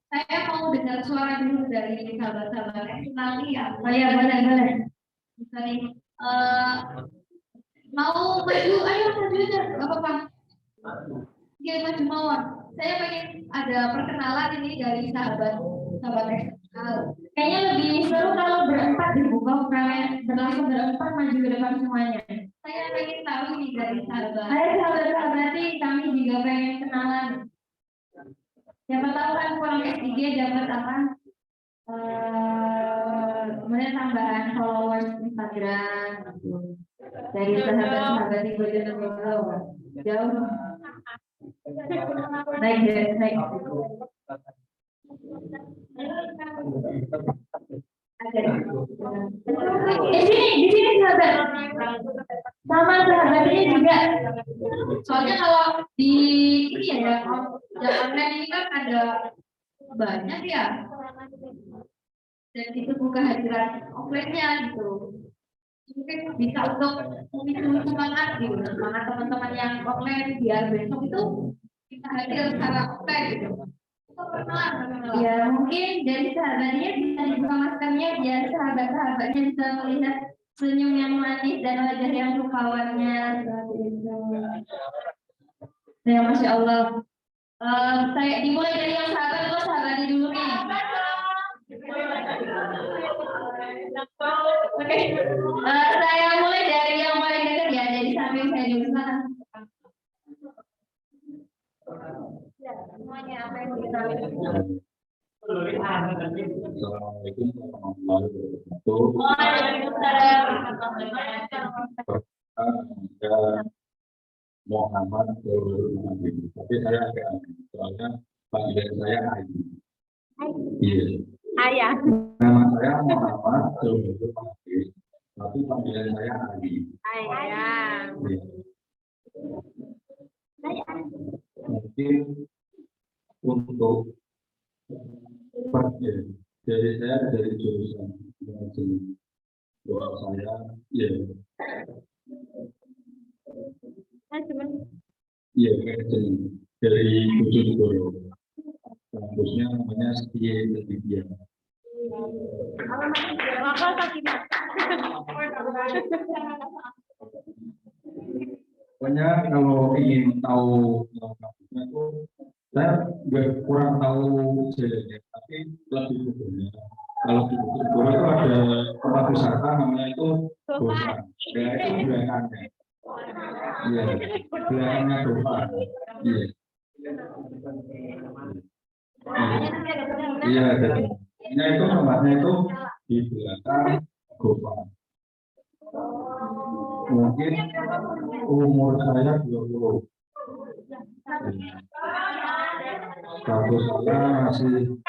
saya mau dengar suara dulu dari sahabat-sahabat eksternal ya. Oh ya, boleh. Misalnya, mau maju, ayo maju aja, nggak apa-apa. Oke, maju mawar. Saya pengen ada perkenalan ini dari sahabat eksternal. Kayaknya lebih seru kalau berempat di buku, kalian berlangsung berempat maju ke depan semuanya. Saya pengen tahu nih dari sahabat. Ayo sahabat-sahabat, kami juga pengen kenalan. Siapa tahu kan kurang S3 dapat apa? Kemudian tambahan followers Instagram dari sahabat-sahabat di Bojonegoro. Jauh. Naik. Di sini sahabat. Sama sahabatnya juga. Soalnya kalau di ini ya, online ini kan ada banyak ya. Dan itu buka hadiran offline-nya gitu. Mungkin bisa untuk memicu semangat gitu, semangat teman-teman yang online biar besok itu kita hadir secara offline gitu. Ya mungkin dari sahabatnya bisa dibuka maskernya biar sahabat-sahabatnya bisa melihat senyum yang manis dan wajah yang rupawannya seperti itu. Ya Masya Allah. Saya dimulai dari yang sahabat atau sahabatnya dulu nih. Oke. Saya mulai dari yang paling dekat ya, dari samping saya dulu. Semuanya apa yang kita Assalamualaikum warahmatullahi wabarakatuh. Waalaikumsalam warahmatullahi wabarakatuh. Saya Muhammad Nurul Mahdi. Tapi saya agak aneh, soalnya panggilan saya Ayi. Iya. Ayah. Nama saya Muhammad Nurul Mahdi. Tapi panggilan saya Ayi. Ayah. Iya. Mungkin untuk dari saya dari jurusan manajemen. Kalau saya, ya. Iya, manajemen dari Bojonegoro. Kampusnya namanya Setia Media. Pokoknya kalau ingin tahu kampusnya itu, saya kurang tahu jalannya, tapi lebih mudah. Kalau di Bojonegoro itu ada tempat wisata namanya itu Bosan. Ya itu belakangnya. Iya, belakangnya Bosan. Iya. Iya, dan itu tempatnya itu di belakang Bosan. Mungkin umur saya 20. Status saya masih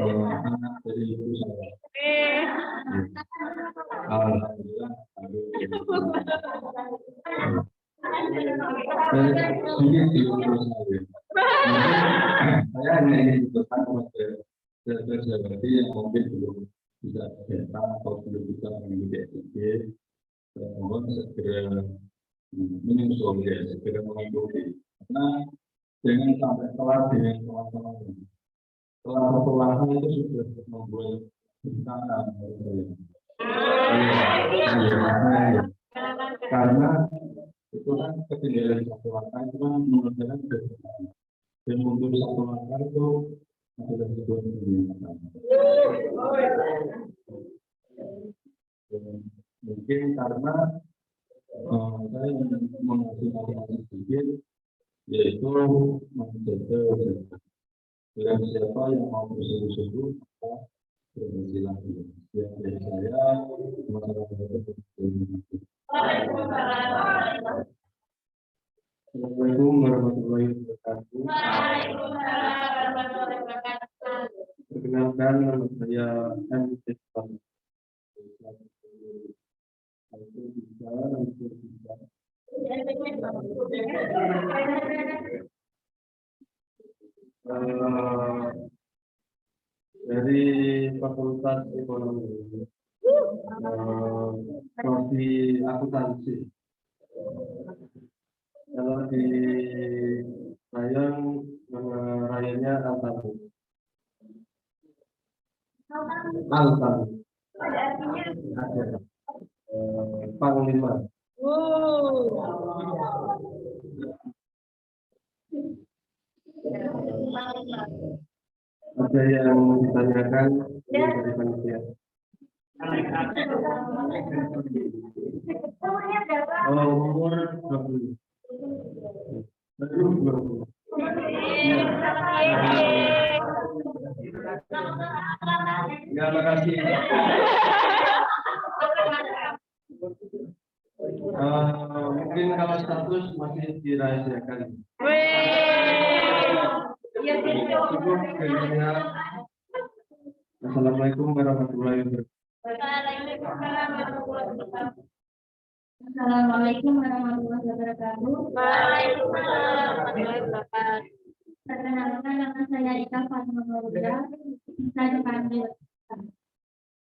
anak dari ibu saya. Alhamdulillah. Saya hanya ingin berpesan kepada sahabat yang mungkin belum bisa datang atau belum bisa mengikuti SIG. Mohon segera menyusul ya, segera mengikuti. Karena jangan sampai telat dengan teman-teman. Setelah satu langkah itu sudah membuat rintangan. Karena itu kan ketinggalan satu langkah itu kan mengerjakan kebenaran. Dan mundur satu langkah itu adalah sebuah kebenaran. Mungkin karena saya mengasih motivasi sedikit, yaitu menjaga dan siapa yang mau bersungguh-sungguh maka berhasil lagi. Ya dari saya masyarakat itu. Assalamualaikum warahmatullahi wabarakatuh. Perkenalkan Perkenalkan, nama saya M. Irfan. Dari Fakultas Ekonomi, prodi akuntansi. Kalau di Rayang, nama Rayanya Altani. Panglima. Ada yang ditanyakan dari panitia? Umur 20. Ya, makasih. Mungkin kalau status masih dirahasiakan. Cukup kayaknya. Assalamualaikum warahmatullahi wabarakatuh. Assalamualaikum warahmatullahi wabarakatuh. Perkenalkan, nama saya Ika Fatima Maulida, bisa dipanggil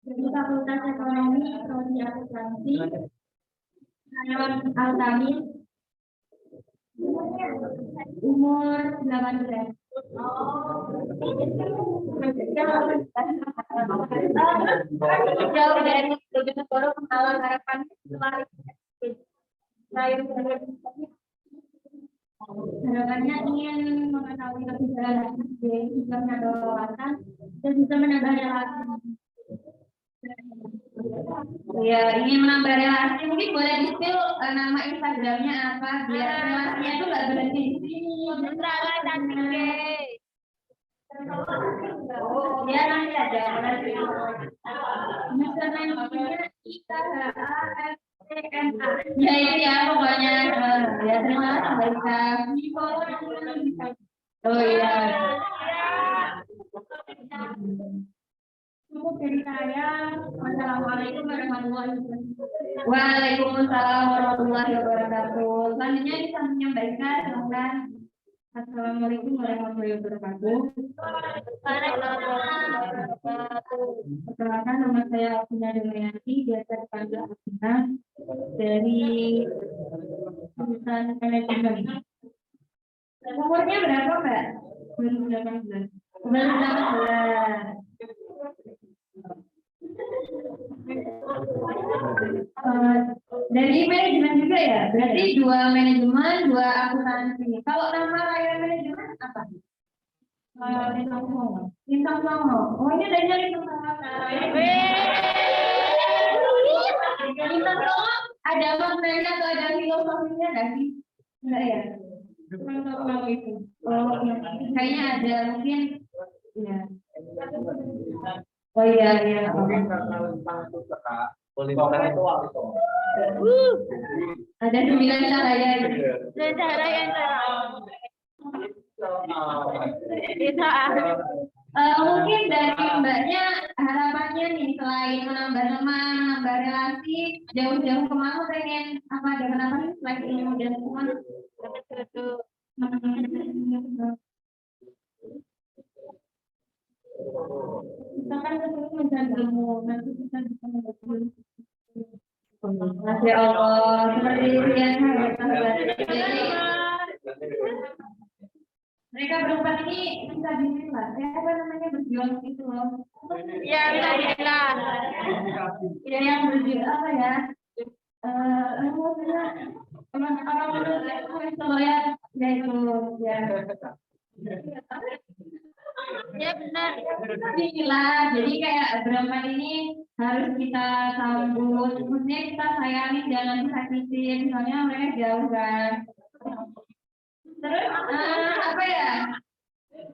dari Fakultas Ekonomi, Prodi Akuntansi, saya Altani, umur 18. Jauh dari Bojonegoro, Kenalan Harapan harapannya ingin mengetahui lebih dalam juga menambah wawasan dan bisa menambah relasi. Ya, ingin menambah relasi, mungkin boleh di-spill nama Instagramnya apa biar relasinya itu nggak berhenti di sini. Ya, nanti ada username-nya IKHAFTNA. Ya itu ya pokoknya ya terima kasih Mbak Ika. Oh iya. Cukup dari saya. Wassalamualaikum warahmatullahi wabarakatuh. Waalaikumsalam warahmatullahi wabarakatuh. Selanjutnya bisa menyampaikan silakan. Assalamualaikum warahmatullahi wabarakatuh. Perkenalkan, nama saya Alvina Demianti, biasa dipanggil Alvina, dari jurusan manajemen. Umurnya berapa, Mbak? 2018. 2018. Dari manajemen juga ya, berarti 2 manajemen, 2 akuntansi. Kalau nama raya manajemen apa? Bintang Songo. Oh ini dari Bintang Songo. Bintang Songo ada maknanya atau ada filosofinya nggak sih? Enggak ya. Bintang itu. Oh kayaknya ada mungkin. Ya. Oh iya iya. Ada 9 cahaya. Mungkin dari Mbaknya harapannya nih selain menambah teman, menambah relasi, jauh-jauh kemana pengen apa dengan apa sih selain ilmu dan teman? Kita kan mencari ilmu, nanti kita bisa mengetahui. Masya Allah, seperti yang mereka berempat ini bisa dinilai, apa namanya berjuang itu loh. Iya, bisa. Ya yang berjuang apa ya? Orang itu ya itu ya. Ya benar. Inilah, jadi kayak berempat ini harus kita sambut, maksudnya kita sayangi, jangan disakitin, soalnya mereka jauh kan. Terus apa ya?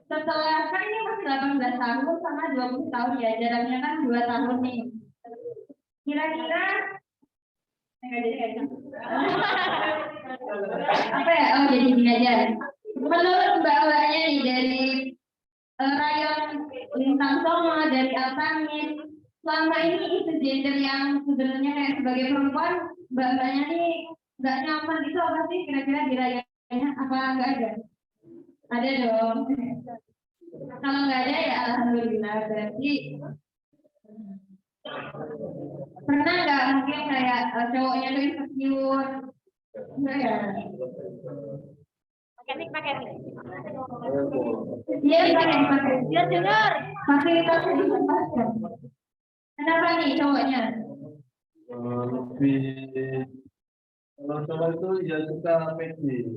Setelah kan ini masih 18 tahun sama 20 tahun ya, jaraknya kan 2 tahun nih. Kira-kira apa ya? Oh jadi gini aja. Menurut mbak-mbaknya nih dari rayon Lintang Songo, dari Altamin. Selama ini isu gender yang sebenarnya kayak sebagai perempuan, mbak-mbaknya nih nggak nyaman itu apa sih kira-kira dirayanya? Apa nggak ada? Ada dong. Kalau nggak ada ya alhamdulillah, berarti pernah nggak mungkin kayak cowoknya tuh insecure? Enggak ya? Pakai mic. Iya, pakai. Dia dengar. Fasilitasnya ditempatkan. Kenapa nih cowoknya? Lebih kalau cowok itu ya suka PD.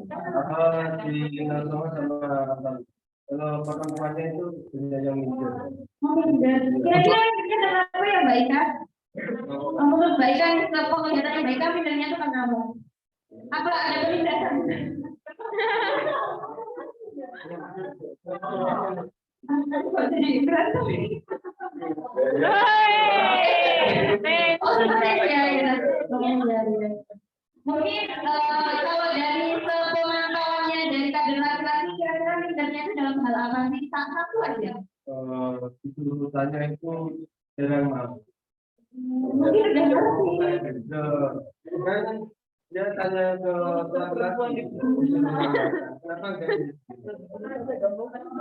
Apa di sama kalau perempuannya itu punya yang mikir. Kira-kira kenapa ya Mbak Ika? Menurut Mbak Ika, penglihatan Mbak Ika pinternya itu karena apa? Apa ada perbedaan? Mungkin kalau dari sepemantauannya dari kader laki-laki kira-kira pinternya itu dalam hal apa sih? Satu aja. Itu urusannya itu jarang mau. Mungkin udah ngerti. Kan dia tanya ke laki-laki. Kenapa enggak?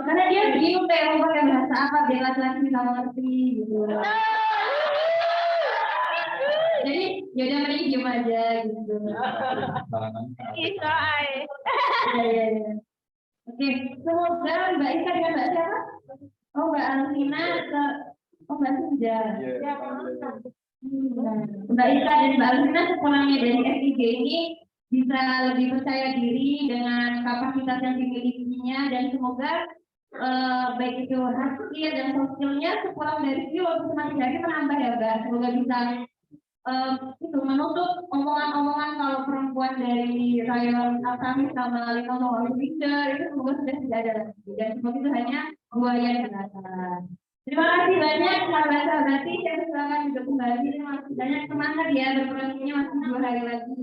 Karena dia bingung kayak mau pakai bahasa apa biar laki-laki bisa mengerti gitu. Jadi yaudah mending diem aja gitu. Iya. Oke, semoga Mbak Ika dengan Mbak siapa? Oh Mbak Alvina ke Mbak Suja. Mbak Ika dan Mbak Alvina sepulangnya dari FIG ini bisa lebih percaya diri dengan kapasitas yang dimilikinya dan semoga baik itu hard skill dan soft skillnya sepulang dari sini walaupun semakin hari menambah ya Mbak. Semoga bisa itu menutup omongan-omongan kalau perempuan dari rayon Altamis sama Lino mau pinter itu semoga sudah tidak ada lagi dan semoga itu hanya buaya di belakang. Terima kasih banyak sahabat-sahabat, saya silakan juga kembali. Masih banyak semangat ya, berprosesnya masih 2 hari lagi.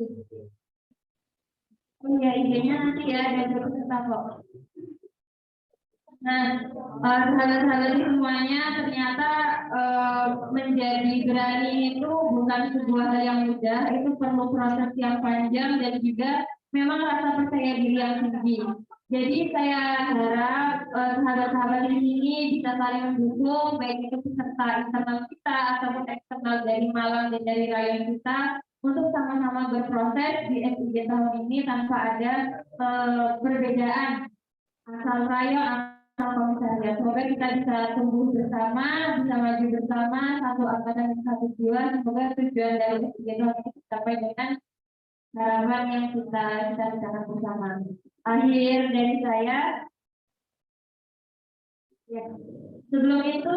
Oh ya, idenya nanti ya ada peserta kok. Nah, sahabat-sahabat semuanya ternyata menjadi berani itu bukan sebuah hal yang mudah, itu perlu proses yang panjang dan juga memang rasa percaya diri yang tinggi. Jadi saya harap sahabat-sahabat di sini bisa saling mendukung, baik itu peserta internal kita ataupun eksternal dari Malang dan dari rayon kita, untuk sama-sama berproses di FIG tahun ini tanpa ada perbedaan asal rayon. Semoga kita bisa tumbuh bersama, bisa maju bersama, satu angkatan dan satu jiwa. Semoga tujuan dari kegiatan ini tercapai dengan harapan yang kita rencanakan bersama. Akhir dari saya. Ya. Sebelum itu,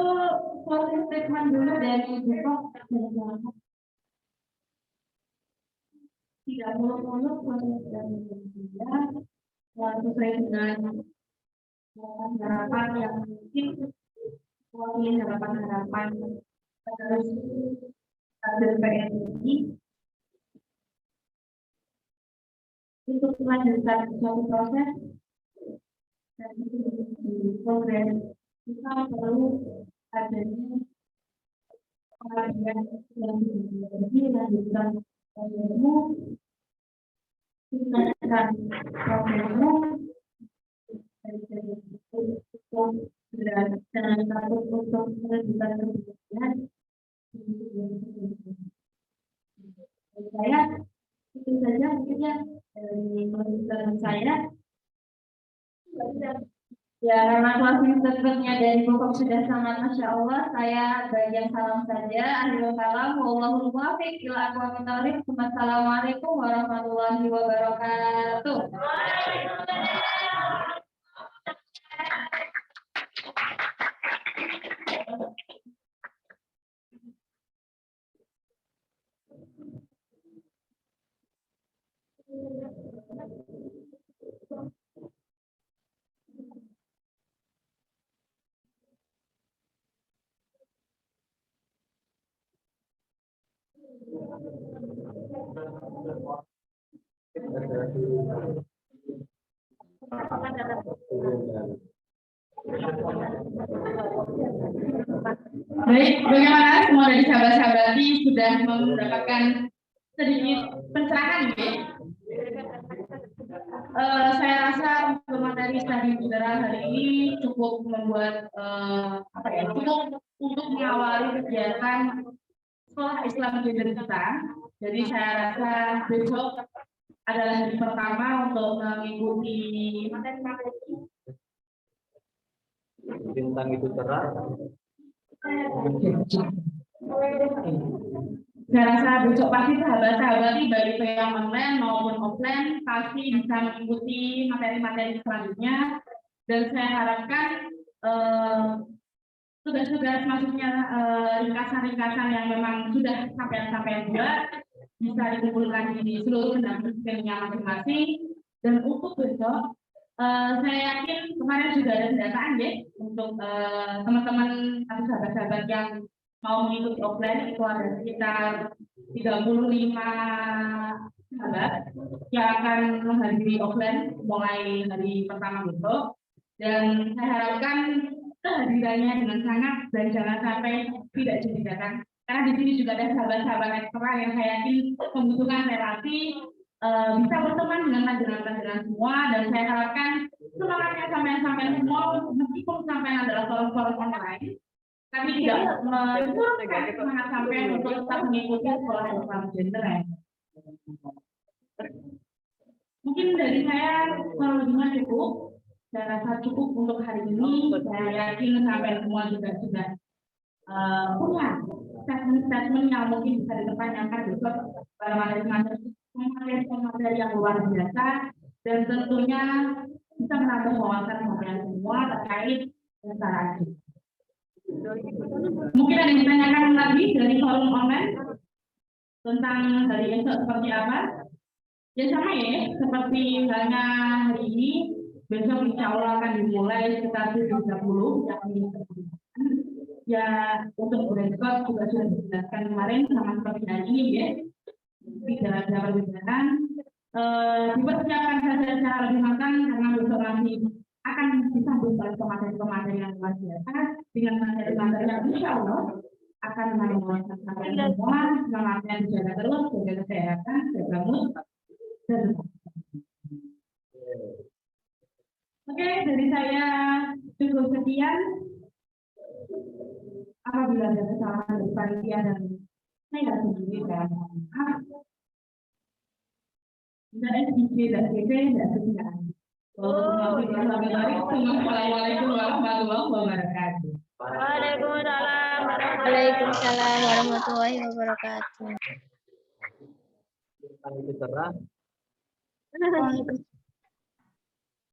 closing statement dulu dari Bukok. Tidak muluk-muluk, closing statement sesuai dengan harapan yang mungkin mewakili harapan terus kader PNI untuk melanjutkan suatu proses dan itu di progres kita perlu adanya pengabdian yang dilanjutkan ilmu dilanjutkan ilmu dan takut untuk menunjukkan kebijakan saya itu saja mungkinnya dari pembicaraan saya ya karena closing statementnya dari Bukok sudah sangat Masya Allah saya bagian salam saja akhirul kalam wallahul muwaffiq ila aqwamit thoriq. Wassalamualaikum warahmatullahi wabarakatuh. Baik, bagaimana semua dari sahabat-sahabat ini sudah mendapatkan sedikit pencerahan ya? Saya rasa untuk materi studi general hari ini cukup membuat cukup untuk mengawali kegiatan sekolah Islam gender kita. Jadi saya rasa besok adalah hari pertama untuk mengikuti materi-materi. Bintang itu cerah. Saya rasa besok pasti sahabat-sahabat baik itu yang online maupun offline pasti bisa mengikuti materi-materi selanjutnya, dan saya harapkan tugas-tugas maksudnya ringkasan-ringkasan yang memang sudah sampai buat bisa dikumpulkan di seluruh pendampingnya masing-masing. Dan untuk besok saya yakin kemarin sudah ada pendataan ya untuk teman-teman atau sahabat-sahabat yang mau mengikuti offline, itu ada sekitar 35 sahabat yang akan menghadiri offline mulai hari pertama besok, dan saya harapkan kehadirannya dengan sangat dan jangan sampai tidak jadi datang, karena di sini juga ada sahabat-sahabat ekstra yang saya yakin membutuhkan relasi, bisa berteman dengan pelajaran-pelajaran semua, dan saya harapkan semangatnya sampai semua meskipun sampai adalah forum-forum online, tapi tidak menurunkan semangat sampai untuk tetap mengikuti sekolah Islam gender. Mungkin dari saya kurang lebihnya cukup. Saya rasa cukup untuk hari ini. Saya yakin sampai semua juga sudah punya statement-statement yang mungkin bisa dipertanyakan besok pada materi yang luar biasa, dan tentunya bisa menambah wawasan kalian semua terkait masalah ini. Mungkin ada yang ditanyakan lagi dari forum online tentang hari esok seperti apa? Ya sama ya, seperti halnya hari ini, besok insya Allah akan dimulai sekitar 7.30, yakni ya untuk bereskot juga sudah dijelaskan kemarin sama seperti hari ini ya, di dalam berjalan. Dipersiapkan saja secara lebih matang karena besok nanti akan disambung oleh pemateri yang luar biasa dengan materi-materi yang insya Allah akan menambah sampai semua. Semangatnya dijaga terus, jaga kesehatan, jaga mood, dan oke, dari saya cukup sekian. Apabila ada kesalahan dari panitia dan saya sendiri, saya mohon maaf. Tidak SDG dan PP tidak sekian. Assalamualaikum warahmatullahi wabarakatuh. Waalaikumsalam warahmatullahi wabarakatuh. Bintang itu cerah.